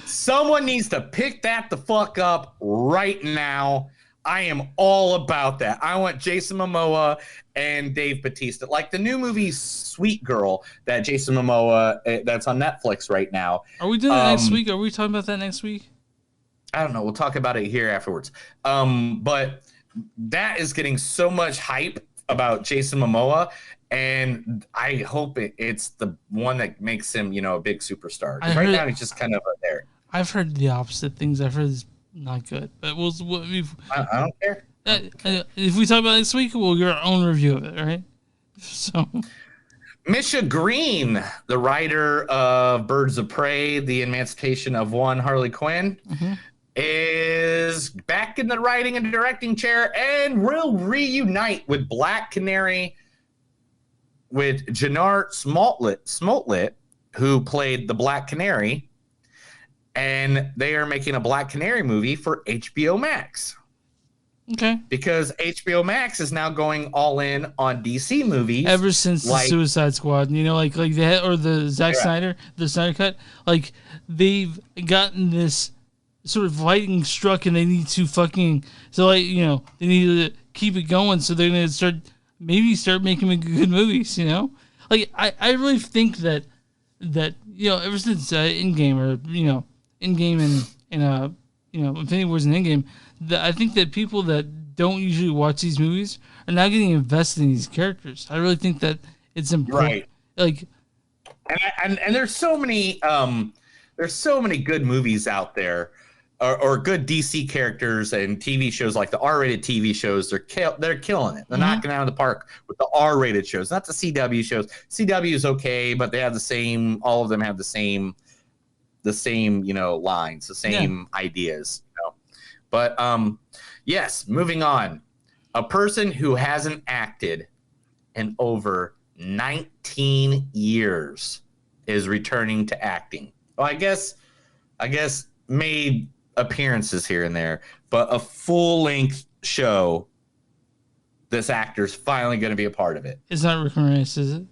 Someone needs to pick that the fuck up right now. I am all about that. I want Jason Momoa and Dave Bautista. Like the new movie Sweet Girl that Jason Momoa, that's on Netflix right now. Are we doing that next week? Are we talking about that next week? I don't know. We'll talk about it here afterwards. But that is getting so much hype about Jason Momoa, and I hope it's the one that makes him, a big superstar. Right now, he's just kind of there. I've heard the opposite things. I've heard it's not good, but I don't care. If we talk about it next week, we'll get our own review of it. All right. So. Misha Green, the writer of Birds of Prey, The Emancipation of One Harley Quinn, is back in the writing and directing chair and will reunite with Black Canary with Jannar Smollett, who played the Black Canary, and they are making a Black Canary movie for HBO Max. Okay. Because HBO Max is now going all in on DC movies. Ever since the Suicide Squad, like that, or the Zack Snyder, the Snyder Cut, like they've gotten this sort of lightning struck, and they need to they need to keep it going, so they're gonna start making good movies. Like I really think that ever since Endgame or Endgame and Infinity Wars and Endgame, I think that people that don't usually watch these movies are now getting invested in these characters. I really think that it's important. Right. Like, and there's so many good movies out there, or good DC characters and TV shows, like the R-rated TV shows. They're killing it. They're knocking it out of the park with the R-rated shows, not the CW shows. CW is okay, but they have the same. All of them have the same lines, the same ideas. But yes, moving on. A person who hasn't acted in over 19 years is returning to acting. Well, I guess made appearances here and there, but a full-length show. This actor's finally going to be a part of it. It's not Rick Moranis, is it?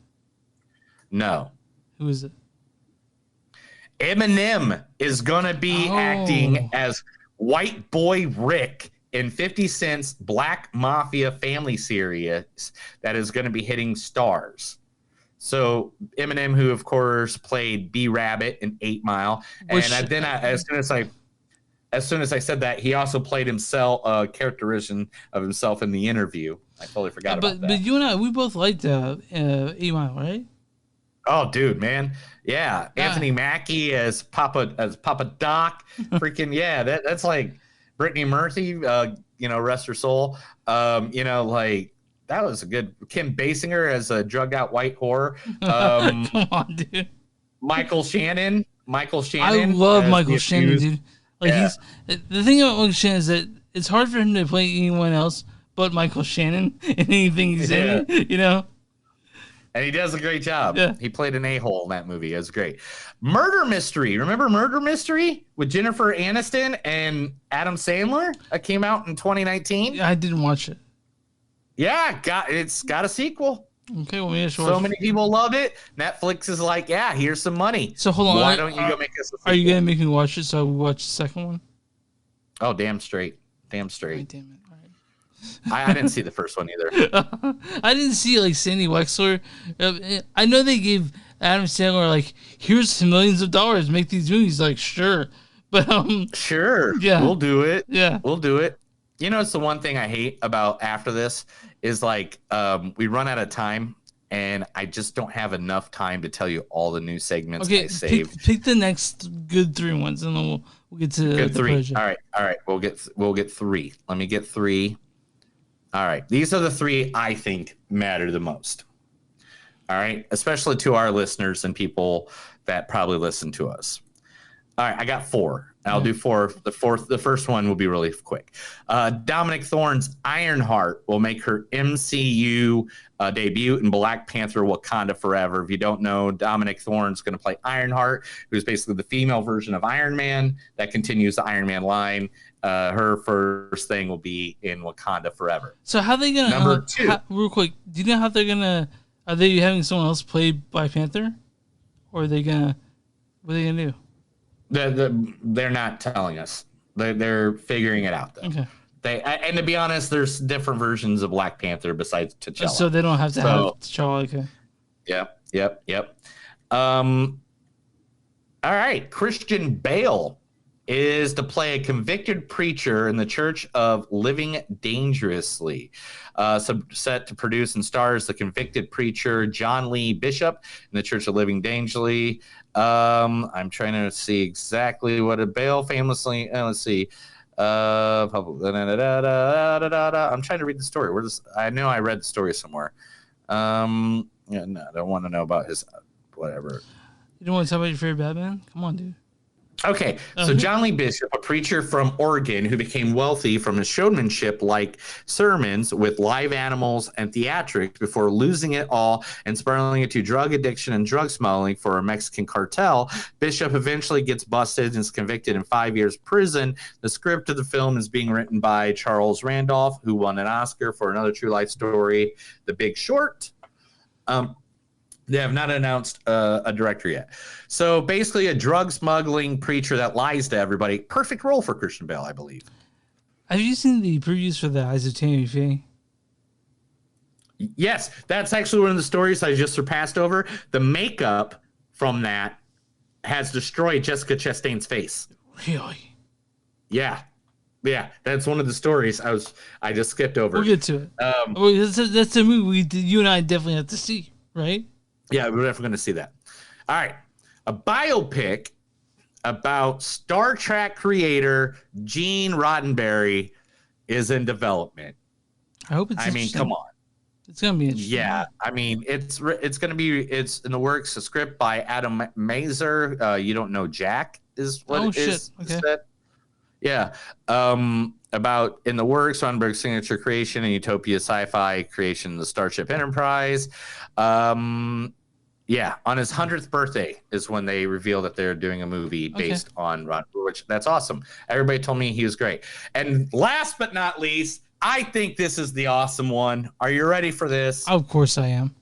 No. Who is it? Eminem is going to be acting as White Boy Rick in 50 Cent's Black Mafia family series that is going to be hitting stars. So Eminem, who of course played B Rabbit in 8 Mile, as soon as I said that, he also played himself a characterization of himself in The Interview. I totally forgot about that. But you and I, we both liked 8 Mile, right? Oh, dude, man, yeah. Anthony Mackie as Papa Doc, freaking yeah. That's like Brittany Murphy, rest her soul. Like that was a good. Kim Basinger as a drugged out white whore. Come on, dude. Michael Shannon. I love Michael Shannon, dude. Like he's the thing about Michael Shannon is that it's hard for him to play anyone else but Michael Shannon in anything he's in. And he does a great job. Yeah. He played an a-hole in that movie. It was great. Murder Mystery. Remember Murder Mystery with Jennifer Aniston and Adam Sandler? That came out in 2019. I didn't watch it. Yeah, it's got a sequel. Okay, well, maybe I should so watch many people loved it. Netflix is like, yeah, here's some money. So hold on. Why don't you go make us a sequel? Are you going to make me watch it so I watch the second one? Oh, damn straight. Damn straight. Right, damn it. I didn't see the first one either. I didn't see like Sandy Wexler. I know they gave Adam Sandler like, here's millions of dollars, make these movies. Like, sure, but sure, yeah, we'll do it. Yeah, we'll do it. You know, it's the one thing I hate about after this is like we run out of time, and I just don't have enough time to tell you all the new segments I saved. Pick the next good 3 ones, and then we'll get to good the 3. project. All right. We'll get 3. Let me get 3. All right, these are the 3 I think matter the most. All right, especially to our listeners and people that probably listen to us. All right, I got 4. I'll do 4. The first one will be really quick. Dominic Thorne's Ironheart will make her MCU debut in Black Panther: Wakanda Forever. If you don't know, Dominic Thorne's going to play Ironheart, who's basically the female version of Iron Man that continues the Iron Man line. Her first thing will be in Wakanda Forever. So how are they gonna number 2? Real quick, do you know how they're gonna? Are they having someone else play Black Panther, or are they gonna? What are they gonna do? They're not telling us. They're figuring it out though. Okay. And to be honest, there's different versions of Black Panther besides T'Challa. So they don't have to have T'Challa. Okay. Yep. All right, Christian Bale is to play a convicted preacher in the Church of Living Dangerously. Set to produce and stars the convicted preacher John Lee Bishop in the Church of Living Dangerously. I'm trying to see exactly what a Bale famously. Let's see. I'm trying to read the story. I know I read the story somewhere. No, I don't want to know about his whatever. You don't want to talk about your favorite Batman? Come on, dude. Okay, so John Lee Bishop, a preacher from Oregon who became wealthy from his showmanship-like sermons with live animals and theatrics before losing it all and spiraling into drug addiction and drug smuggling for a Mexican cartel. Bishop eventually gets busted and is convicted in 5 years prison. The script of the film is being written by Charles Randolph, who won an Oscar for another true life story, The Big Short. They have not announced a director yet. So basically a drug smuggling preacher that lies to everybody. Perfect role for Christian Bale, I believe. Have you seen the previews for The Eyes of Tammy Faye? Yes, that's actually one of the stories I just surpassed over. The makeup from that has destroyed Jessica Chastain's face. Really? Yeah, that's one of the stories I just skipped over. We'll get to it. That's a movie you and I definitely have to see, right? Yeah, we're definitely going to see that. All right. A biopic about Star Trek creator Gene Roddenberry is in development. I hope it's come on. It's going to be interesting. Yeah. I mean, it's in the works. A script by Adam Mazer. You Don't Know Jack is what it is. Okay. Said. Yeah. About in the works, Roddenberry's signature creation and utopia sci-fi creation, the Starship Enterprise. Yeah, on his 100th birthday is when they reveal that they're doing a movie based on Ron, which that's awesome. Everybody told me he was great. And last but not least, I think this is the awesome one. Are you ready for this? Of course I am.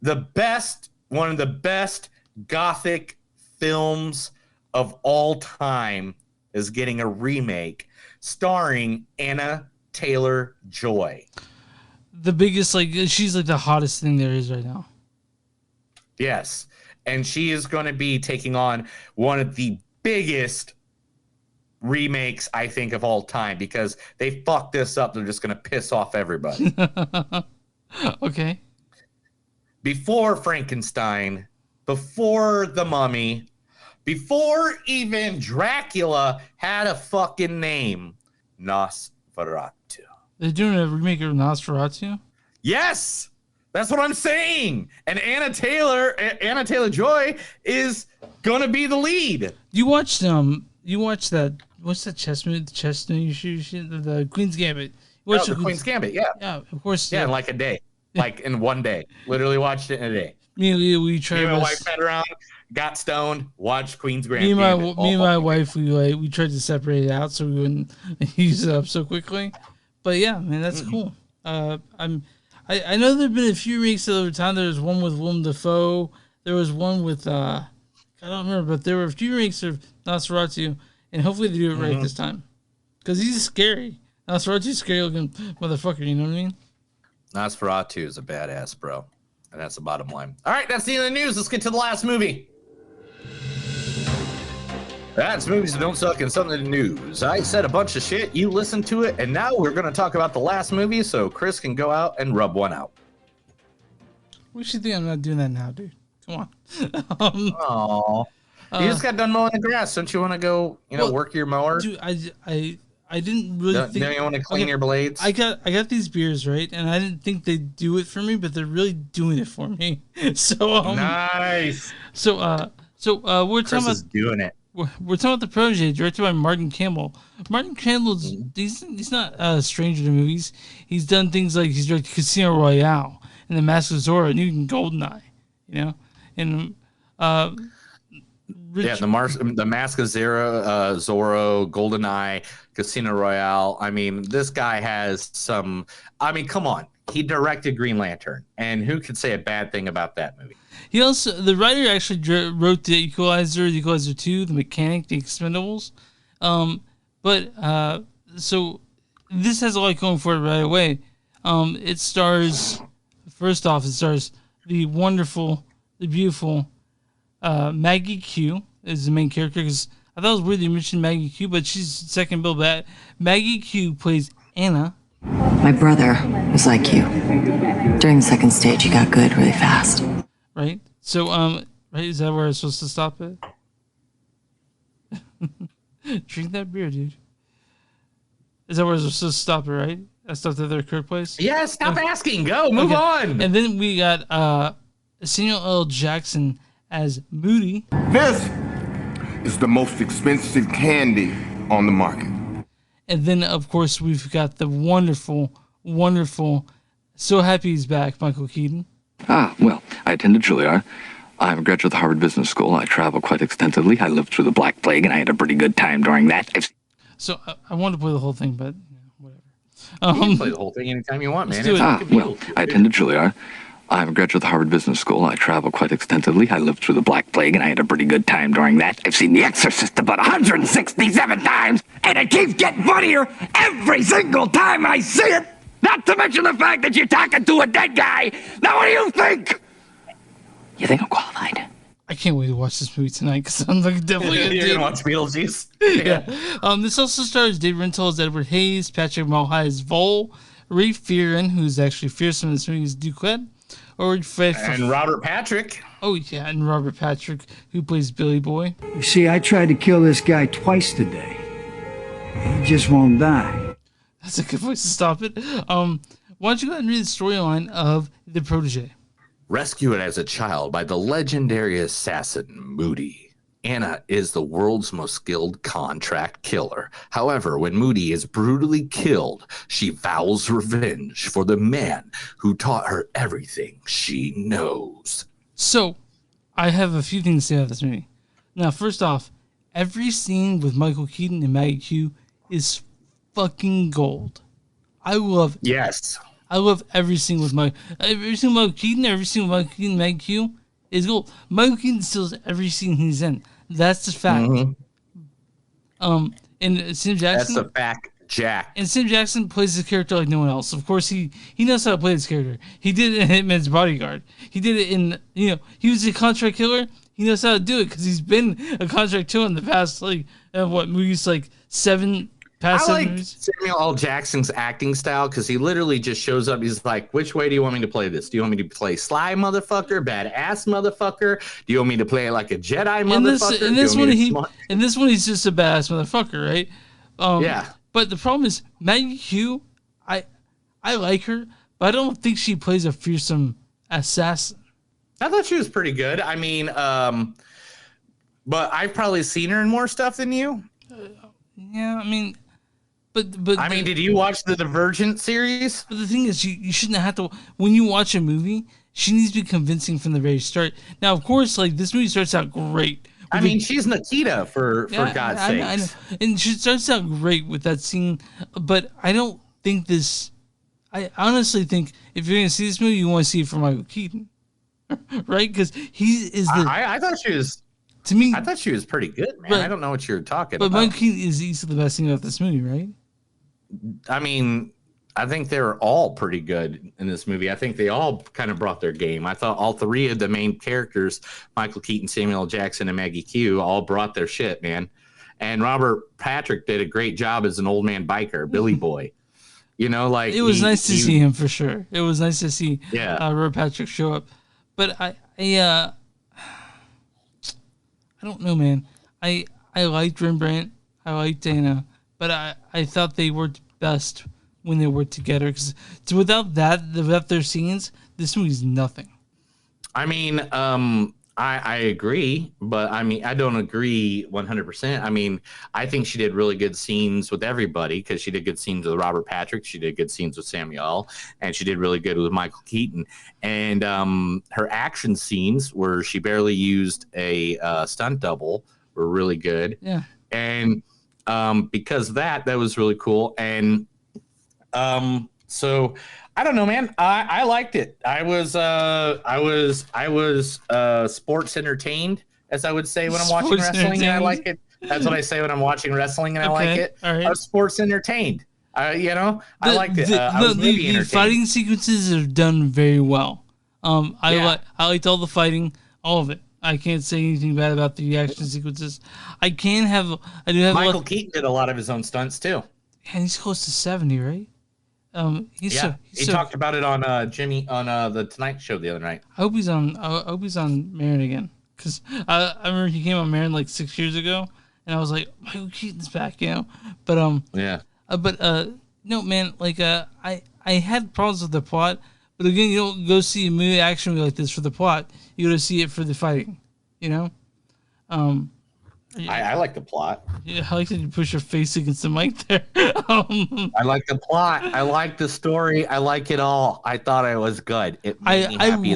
One of the best gothic films of all time is getting a remake starring Anna Taylor-Joy. The biggest, she's like the hottest thing there is right now. Yes. And she is going to be taking on one of the biggest remakes, I think, of all time, because they fucked this up. They're just going to piss off everybody. Okay. Before Frankenstein, before The Mummy, before even Dracula had a fucking name, Nosferatu. They're doing a remake of Nosferatu? Yes! That's what I'm saying. And Anna Taylor-Joy is going to be the lead. You watched that, what's that chess movie? The Queen's Gambit. The Queen's Gambit, yeah. Yeah, of course. Yeah, in like a day. Like in one day. Literally watched it in a day. We tried. Me and my wife sat around, got stoned, watched Queen's Gambit. Me and my wife, we tried to separate it out so we wouldn't use it up so quickly. But yeah, man, that's cool. I know there have been a few remakes over time. There was one with Willem Dafoe. There was one with I don't remember, but there were a few remakes of Nosferatu, and hopefully they do it right this time. Because he's scary. Nosferatu's a scary looking motherfucker, you know what I mean? Nosferatu is a badass, bro. And that's the bottom line. All right, that's the end of the news. Let's get to the last movie. That's movies that don't suck and something in the news. I said a bunch of shit. You listened to it, and now we're going to talk about the last movie so Chris can go out and rub one out. We should think I'm not doing that now, dude. Come on. You just got done mowing the grass. Don't you want to go, work your mower? Dude, I didn't really think. Don't you want to clean your blades? I got these beers, right? And I didn't think they'd do it for me, but they're really doing it for me. So nice. So we're Chris talking about is doing it. We're talking about The Protégé, directed by Martin Campbell. Martin Campbell's he's not a stranger to movies. He's done things like he's directed Casino Royale and The Mask of Zorro and even Goldeneye, and the Mask of Zorro, Goldeneye, Casino Royale. I mean, this guy has some. I mean, come on. He directed Green Lantern, and who could say a bad thing about that movie? The writer actually wrote The Equalizer, The Equalizer 2, The Mechanic, The Expendables. So this has a lot going for it right away. It stars the wonderful, the beautiful Maggie Q is the main character. Because I thought it was weird you mentioned Maggie Q, but she's second bill back. Maggie Q plays Anna. My brother was like you. During the second stage, he got good really fast. Right? So, right, is that where I'm supposed to stop it? Drink that beer, dude. Is that where I'm supposed to stop it, right? I stopped at their Kirk place? Yeah, stop asking. Go, move on. And then we got Samuel L. Jackson as Moody. This is the most expensive candy on the market. And then, of course, we've got the wonderful, so happy he's back, Michael Keaton. Well, I attended Juilliard. I'm a graduate of the Harvard Business School. I travel quite extensively. I lived through the Black Plague, and I had a pretty good time during that. So I wanted to play the whole thing, but whatever. You can play the whole thing anytime you want, man. Well, I attended Juilliard. I'm a graduate of the Harvard Business School. I travel quite extensively. I lived through the Black Plague, and I had a pretty good time during that. I've seen The Exorcist about 167 times, and it keeps getting funnier every single time I see it. Not to mention the fact that you're talking to a dead guy. Now, what do you think? You think I'm qualified? I can't wait to watch this movie tonight because I'm definitely going to You're going to watch Beetlejuice? Yeah. This also stars Dave Rintoul as Edward Hayes, Patrick Mulcahy as Vol, Ray Fearon, who's actually fearsome in this movie, is Duquette. And Robert Patrick. Oh, yeah, and Robert Patrick, who plays Billy Boy. You see, I tried to kill this guy twice today. He just won't die. That's a good place to stop it. Why don't you go ahead and read the storyline of The Protégé? Rescued as a child by the legendary assassin Moody, Anna is the world's most skilled contract killer. However, when Moody is brutally killed, she vows revenge for the man who taught her everything she knows. So, I have a few things to say about this movie. Now, first off, every scene with Michael Keaton and Maggie Q is fucking gold. I love it. Yes. I love every scene with Michael Keaton, every scene with Michael Keaton and Maggie Q is gold. Michael Keaton steals every scene he's in. That's the fact. And Sam Jackson. That's a fact, Jack. And Sam Jackson plays his character like no one else. Of course, he knows how to play his character. He did it in Hitman's Bodyguard. He did it in, he was a contract killer. He knows how to do it because he's been a contract killer in the past, movies, like 7 past 7 like movies. Samuel L. Jackson's acting style because he literally just shows up. He's like, which way do you want me to play this? Do you want me to play sly motherfucker, badass motherfucker? Do you want me to play like a Jedi motherfucker? In this one, he's just a badass motherfucker, right? Yeah. But the problem is, Maggie Q, I like her, but I don't think she plays a fearsome assassin. I thought she was pretty good. I mean, but I've probably seen her in more stuff than you. Yeah, I mean, but did you watch the Divergent series? But the thing is, you shouldn't have to. When you watch a movie, she needs to be convincing from the very start. Now, of course, like this movie starts out great. I mean, she's Nikita for God's sake. I know. And she starts out great with that scene, but I don't think this. I honestly think if you're gonna see this movie, you want to see it for Michael Keaton, right? Because he is the. I thought she was. To me, I thought she was pretty good, man. Right. I don't know what you're talking about. But Michael Keaton is easily the best thing about this movie, right? I mean, I think they were all pretty good in this movie. I think they all kind of brought their game. I thought all 3 of the main characters, Michael Keaton, Samuel L. Jackson, and Maggie Q, all brought their shit, man. And Robert Patrick did a great job as an old man biker, Billy Boy. Like it was nice to see him for sure. It was nice to see Robert Patrick show up. But I don't know, man. I liked Rembrandt. I liked Dana. But I thought they worked best when they worked together. Because without their scenes, this movie's nothing. I mean, I agree. But, I mean, I don't agree 100%. I mean, I think she did really good scenes with everybody because she did good scenes with Robert Patrick. She did good scenes with Samuel. And she did really good with Michael Keaton. And her action scenes where she barely used a stunt double were really good. Yeah. And because of that was really cool. And so I don't know, man. I liked it. I was sports entertained, as I would say when I'm watching wrestling, and I like it. That's what I say when I'm watching wrestling, and I like it. All right. I was sports entertained. I liked it. The fighting sequences are done very well. I liked all the fighting, all of it. I can't say anything bad about the action sequences. I do have Michael Keaton did a lot of his own stunts too. And he's close to 70, right? He talked about it on Jimmy on the Tonight Show the other night. I hope he's on Marin again, because I remember he came on Marin like 6 years ago, and I was like, Michael Keaton's back, But no, man, like I had problems with the plot, but again, you don't go see a movie action movie like this for the plot. You go to see it for the fighting, I like the plot. Yeah, I like that you push your face against the mic there. I like the plot. I like the story. I like it all. I thought it was good. It made me happy.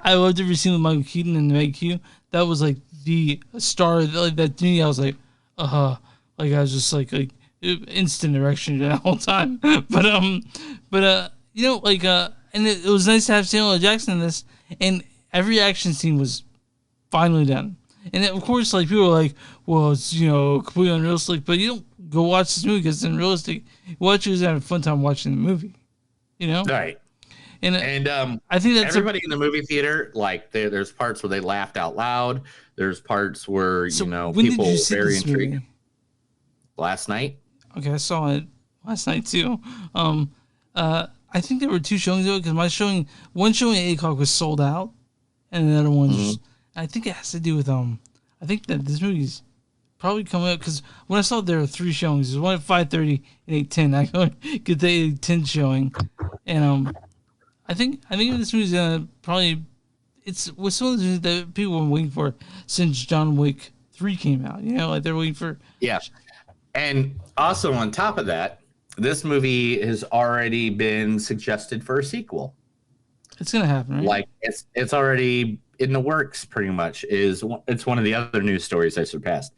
I loved every scene with Michael Keaton and Maggie Q. That was like the star. Like that to me, I was like, like I was just like instant erection the whole time. But and it was nice to have Samuel L. Jackson in this, and every action scene was finally done. And of course, like people are like, well, it's completely unrealistic, but you don't go watch this movie because it's unrealistic. You watch it because you have a fun time watching the movie, Right. And I think that's everybody in the movie theater. Like there's parts where they laughed out loud. There's parts where people were very intrigued. Last night. Okay, I saw it last night too. I think there were 2 showings of it because one showing at 8 o'clock was sold out, and the other one just. I think it has to do with I think that this movie's probably coming out because when I saw it, there were 3 showings. There's one at 5:30 and 8:10. I could get the 8:10 showing, and I think this movie's gonna probably it's one of those that people have been waiting for since John Wick 3 came out. Like they're waiting for. Yeah, and also on top of that, this movie has already been suggested for a sequel. It's gonna happen, right? Like it's already in the works pretty much. It's one of the other news stories I surpassed.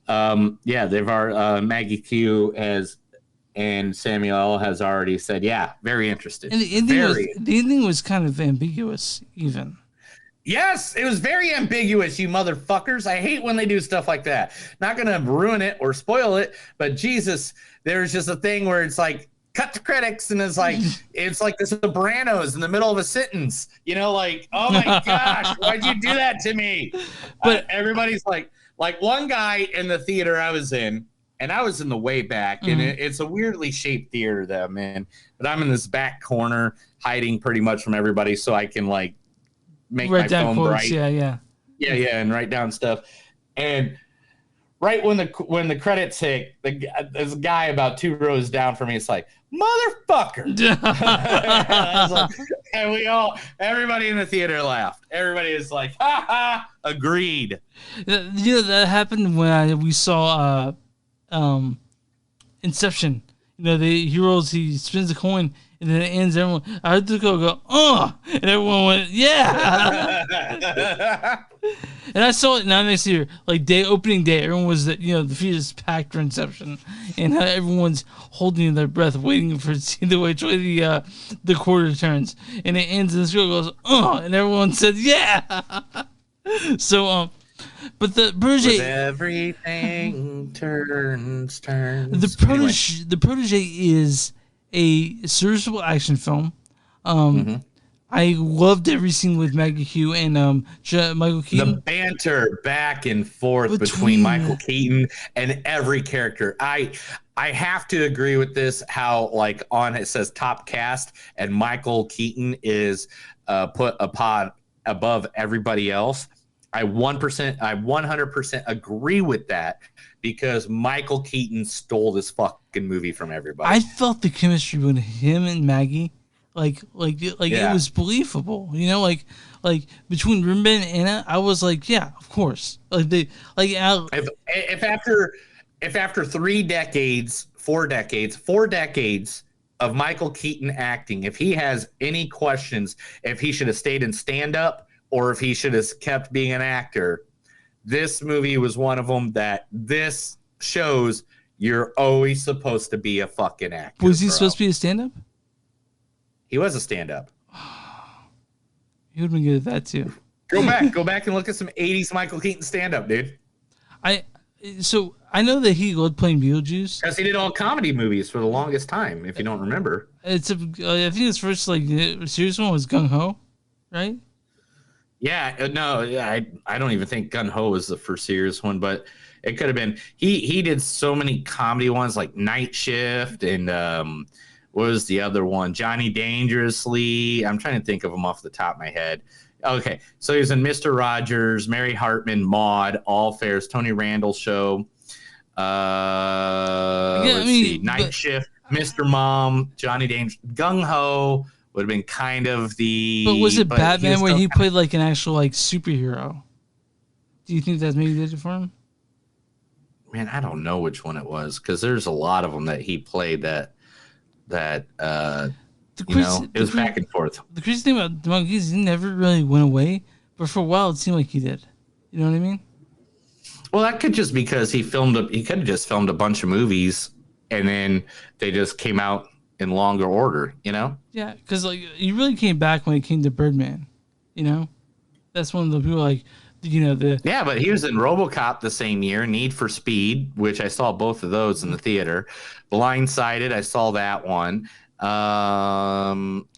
They've Maggie Q and Samuel has already said, very interested. And the ending was kind of ambiguous, even. Yes, it was very ambiguous, you motherfuckers. I hate when they do stuff like that. Not going to ruin it or spoil it, but Jesus, there's just a thing where it's like, cut to critics, and it's like the Sopranos in the middle of a sentence. Like, oh my gosh, why'd you do that to me? But everybody's like one guy in the theater I was in, and I was in the way back, and it's a weirdly shaped theater that I'm in, but I'm in this back corner, hiding pretty much from everybody, so I can like make my phone bright. Yeah, and write down stuff. And right when the credits hit, there's a guy about 2 rows down from me. It's like, motherfucker. And everybody in the theater laughed. Everybody is like, ha ha, agreed. That happened when we saw Inception. He spins the coin, and then it ends. Everyone, I heard the go, and everyone went, yeah. And I saw it now next year, like opening day. Everyone was the theater is packed for Inception, and everyone's holding their breath, waiting for to see which way the quarter turns, and it ends, and this girl goes, and everyone said, yeah. So but the Protégé, with everything turns. The Protégé is a serviceable action film. I loved every scene with Maggie Q and Michael Keaton. The banter back and forth between Michael Keaton and every character. I have to agree with this. How like on it says top cast, and Michael Keaton is put above everybody else. I 100% agree with that, because Michael Keaton stole this fucking movie from everybody. I felt the chemistry with him and Maggie, it was believable. Like between Ruben and Anna, I was like, yeah, of course. If after 4 decades of Michael Keaton acting, if he has any questions, if he should have stayed in stand up, or if he should have kept being an actor, this movie was one of them that this shows you're always supposed to be a fucking actor. Was he supposed to be a stand-up? He was a stand-up. He would have been good at that, too. Go back and look at some 80s Michael Keaton stand-up, dude. So I know that he loved playing Beetlejuice. Because he did all comedy movies for the longest time, if you don't remember. I think his first serious one was Gung Ho, right? Yeah, no, I don't even think Gun Ho was the first serious one, but it could have been. He did so many comedy ones like Night Shift and what was the other one? Johnny Dangerously. I'm trying to think of them off the top of my head. Okay, so he was in Mr. Rogers, Mary Hartman, Maude, All Fairs, Tony Randall Show. Let's see, Night Shift, Mr. Mom, Johnny Dangerous, Gung Ho. Would have been kind of the. But was it Batman where he played like an actual superhero? Do you think that maybe did it for him? Man, I don't know which one it was, because there's a lot of them that he played that it was back and forth. The crazy thing about the Monkeys, he never really went away, but for a while it seemed like he did. You know what I mean? Well, that could just because he could have just filmed a bunch of movies, and then they just came out in longer order, Yeah, because he really came back when it came to Birdman, That's one of the people Yeah, but he was in RoboCop the same year, Need for Speed, which I saw both of those in the theater. Blindsided, I saw that one.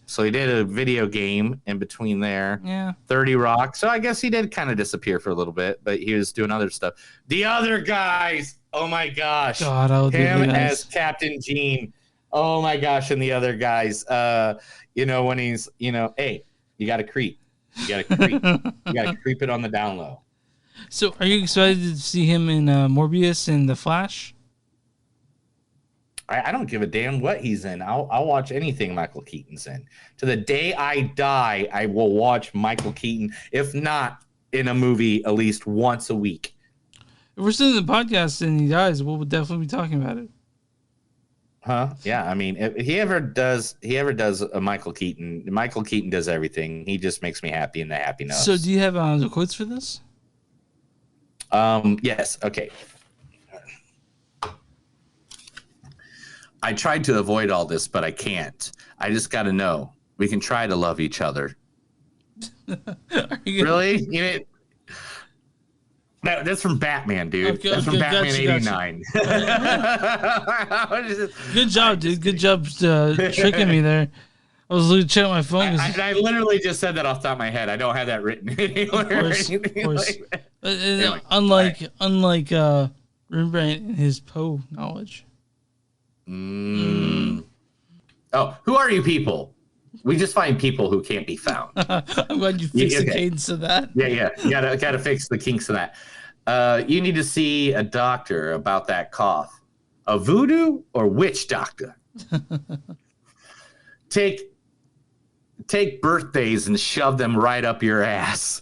So he did a video game in between there. Yeah. 30 Rock. So I guess he did kind of disappear for a little bit, but he was doing other stuff. The Other Guys. Oh my gosh. God, him as Captain Gene. Oh my gosh, and The Other Guys. When he's, hey, you got to creep. You got to creep. You got to creep it on the down low. So, are you excited to see him in Morbius and The Flash? I don't give a damn what he's in. I'll watch anything Michael Keaton's in. To the day I die, I will watch Michael Keaton, if not in a movie, at least once a week. If we're still in the podcast and he dies, we'll definitely be talking about it. Huh? Yeah, I mean, if he ever does a Michael Keaton. Michael Keaton does everything. He just makes me happy in the happy notes. So, do you have the quotes for this? Yes. Okay. I tried to avoid all this, but I can't. I just got to know we can try to love each other. Really? No, that's from Batman, dude. Okay, that's from Batman '89. Good job, dude. Good job tricking me there. I was looking to check my phone. I literally just said that off the top of my head. I don't have that written anywhere. Of course. Anyway, unlike Rembrandt and his Poe knowledge. Oh, who are you people? We just find people who can't be found. I'm glad you fixed the cadence of that. Yeah. You gotta fix the kinks of that. You need to see a doctor about that cough. A voodoo or witch doctor? Take birthdays and shove them right up your ass.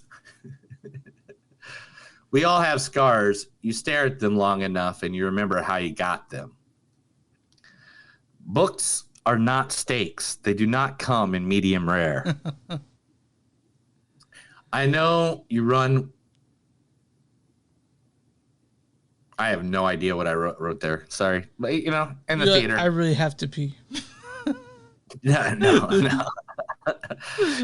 We all have scars. You stare at them long enough and you remember how you got them. Books are not steaks. They do not come in medium rare. I know you run. I have no idea what I wrote there. Sorry. But, in the theater. I really have to pee. No.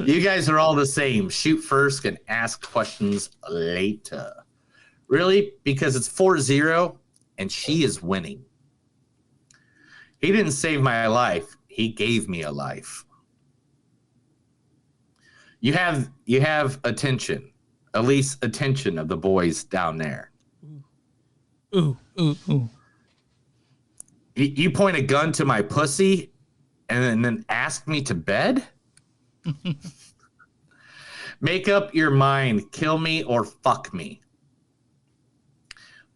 You guys are all the same. Shoot first and ask questions later. Really? Because it's 4-0 and she is winning. He didn't save my life. He gave me a life. You have attention. At least attention of the boys down there. Ooh. You point a gun to my pussy and then ask me to bed? Make up your mind. Kill me or fuck me.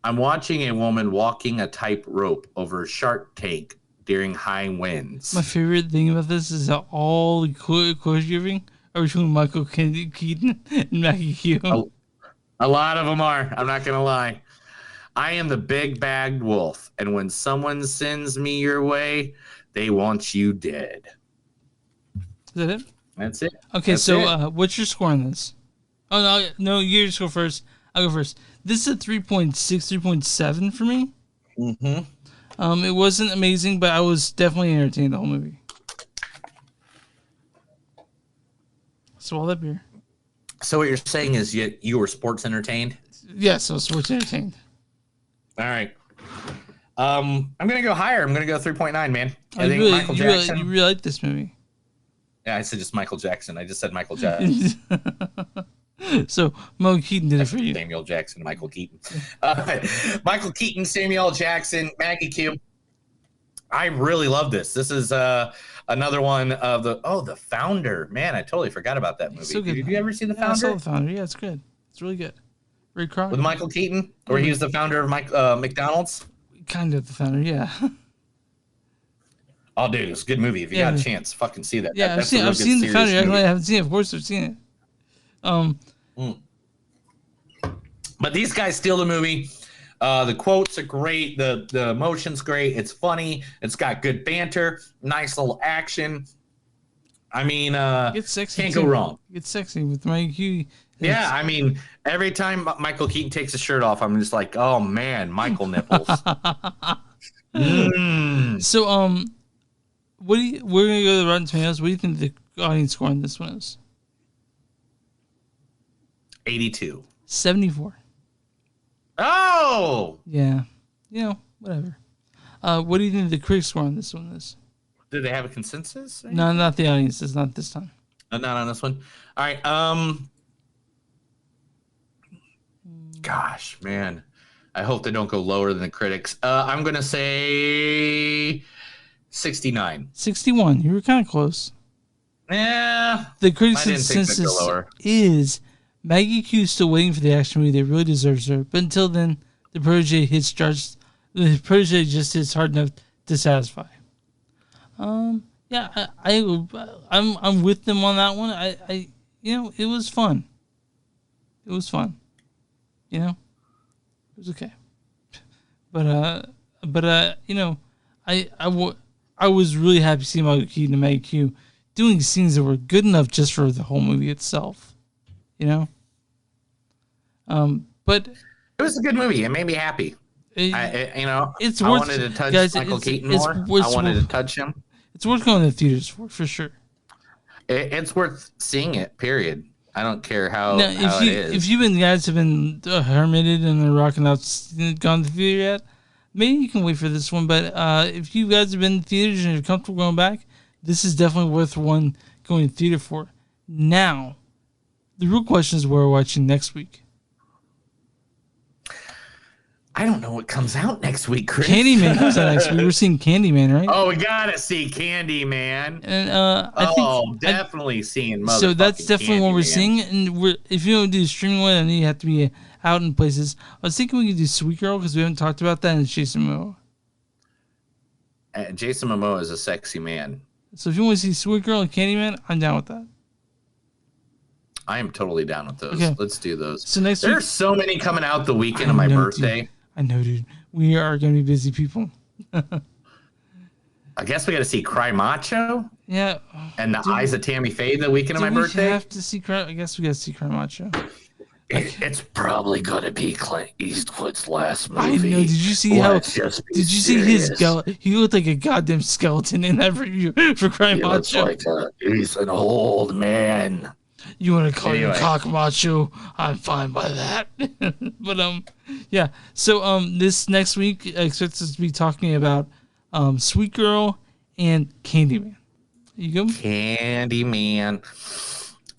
I'm watching a woman walking a tightrope over a shark tank during high winds. My favorite thing about this is that all the quotes giving are between Michael Keaton and Maggie Q. A lot of them are. I'm not going to lie. I am the big bagged wolf, and when someone sends me your way, they want you dead. Is that it? That's it. Okay, That's so what's your score on this? Oh, no, you just go first. I'll go first. This is a 3.6, 3.7 for me. Mm-hmm. It wasn't amazing, but I was definitely entertained the whole movie. Swallow that beer. So what you're saying is you were sports entertained? Yes, I was sports entertained. All right. I'm gonna go higher. I'm gonna go 3.9, man. I think really, Michael Jackson. You really like this movie. Yeah, I said just Michael Jackson. I just said Michael Jackson. So Mo Keaton did it for you. Samuel Jackson, Michael Keaton. Michael Keaton, Samuel Jackson, Maggie Q. I really love this. This is another one of the Founder. Man, I totally forgot about that movie. So good. Did you ever see the Founder? I saw the Founder. Yeah, it's good. It's really good. Ray Kroc. With Michael Keaton, where he was the founder of McDonald's. Kind of the Founder, yeah. Oh, dude, it's a good movie. If you got a chance, fucking see that. Yeah, I've seen the Founder. I haven't seen it. Of course, I've seen it. But these guys steal the movie. The quotes are great. The emotion's great. It's funny. It's got good banter. Nice little action. I mean, it's sexy. Can't go wrong. It's sexy with Maggie Q. Yeah, I mean, every time Michael Keaton takes his shirt off, I'm just like, oh man, Michael nipples. So, we're gonna go to the Rotten Tomatoes. What do you think the audience score on this one is? 82. 74. Oh! Yeah. Whatever. What do you think the critic score on this one is? Did they have a consensus? No, not the audience. It's not this time. Not on this one. All right. Gosh, man. I hope they don't go lower than the critics. I'm going to say 69. 61. You were kind of close. Yeah. The critics' consensus is Maggie Q still waiting for the action movie that really deserves her. But until then, the Protégé hits just hard enough to satisfy. Yeah, I'm with them on that one. I it was fun. It was fun. It was okay. But I was really happy to see Michael Keaton and Maggie Q doing scenes that were good enough just for the whole movie itself. You know? But it was a good movie. It made me happy. I wanted to touch Michael Keaton more. I wanted to touch him. It's worth going to the theaters for sure. It's worth seeing it, period. I don't care how it is. If you guys have been hermited and are rocking out, gone to the theater yet, maybe you can wait for this one. But if you guys have been to theaters and you're comfortable going back, this is definitely worth one going to theater for. Now, the real question is what we're watching next week. I don't know what comes out next week, Chris. Candyman comes out next week. We're seeing Candyman, right? Oh, we gotta see Candyman. And I think definitely seeing. So that's definitely Candyman. what we're seeing. And if you don't do the streaming one, then you have to be out in places. I was thinking we could do Sweet Girl because we haven't talked about that. And it's Jason Momoa. Jason Momoa is a sexy man. So if you want to see Sweet Girl and Candyman, I'm down with that. I am totally down with those. Okay. Let's do those. So next There's so many coming out the weekend of my birthday. Dude. I know, dude. We are going to be busy people. I guess we got to see Cry Macho. Yeah. And the Eyes of Tammy Faye the weekend of my birthday. Have to see Cry. I guess we got to see Cry Macho. It's probably going to be Clint Eastwood's last movie. I know. Did you see Did you see his skeleton? He looked like a goddamn skeleton in that review for Cry Macho. Looks like he's an old man. You want to call your cock macho? I'm fine by that. But yeah. So this next week, I expect us to be talking about Sweet Girl and Candyman. You go. Candyman,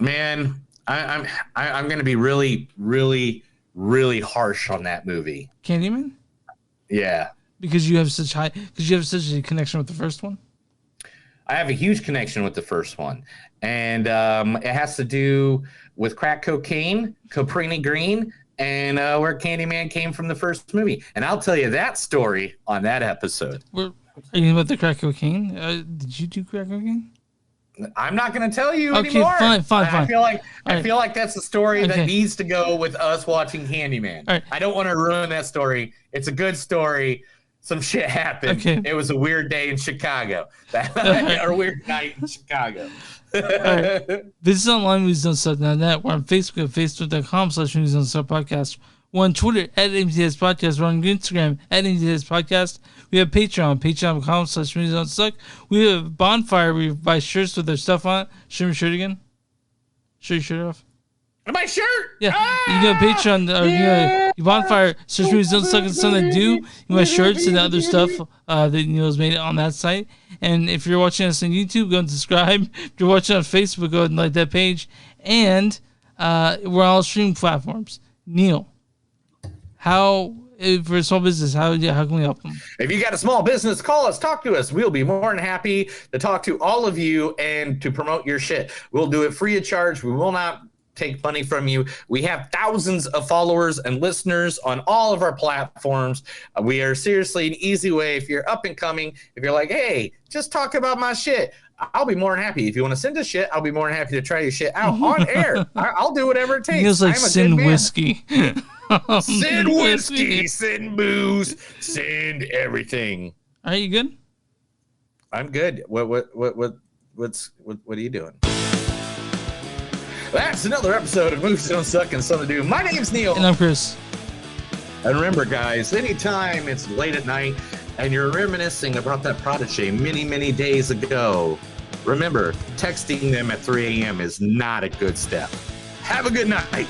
man. I'm gonna be really, really, really harsh on that movie. Candyman. Yeah. Because you have such a connection with the first one. I have a huge connection with the first one. And it has to do with crack cocaine, Caprini Green, and where Candyman came from the first movie. And I'll tell you that story on that episode. Are you about the crack cocaine? Did you do crack cocaine? I'm not going to tell you anymore. Fine. I feel like that's a story that needs to go with us watching Candyman. Right. I don't want to ruin that story. It's a good story. Some shit happened. Okay. It was a weird day in Chicago. Or a weird night in Chicago. Right. Visit online moviesdon'tsuck.net. We're on Facebook at facebook.com/moviesdon'tsuck podcast. We're on Twitter at MTS Podcast. We're on Instagram at MTS Podcast. We have Patreon, patreon.com/moviesdon'tsuck. We have a bonfire where we buy shirts with their stuff on it. Show me your shirt again. Show your shirt off. My shirt. Yeah, you can go to Patreon or you bonfire. Search Movies Don't Suck and something that do. You buy shirts and other stuff that Neil's made it on that site. And if you're watching us on YouTube, go and subscribe. If you're watching on Facebook, go ahead and like that page. And we're on all streaming platforms. Neil, how for a small business, how can we help them? If you got a small business, call us, talk to us. We'll be more than happy to talk to all of you and to promote your shit. We'll do it free of charge. We will not take money from you. We have thousands of followers and listeners on all of our platforms. We are seriously an easy way. If you're up and coming, if you're like, hey, just talk about my shit, I'll be more than happy. If you want to send us shit, I'll be more than happy to try your shit out on air. I'll do whatever it takes. Feels like send whiskey. Send whiskey, send booze, send everything. Are you good? I'm good. What are you doing? That's another episode of Movies Don't Suck and Something to Do. My name's Neil. And I'm Chris. And remember, guys, anytime it's late at night and you're reminiscing about that Protégé many, many days ago, remember, texting them at 3 a.m. is not a good step. Have a good night.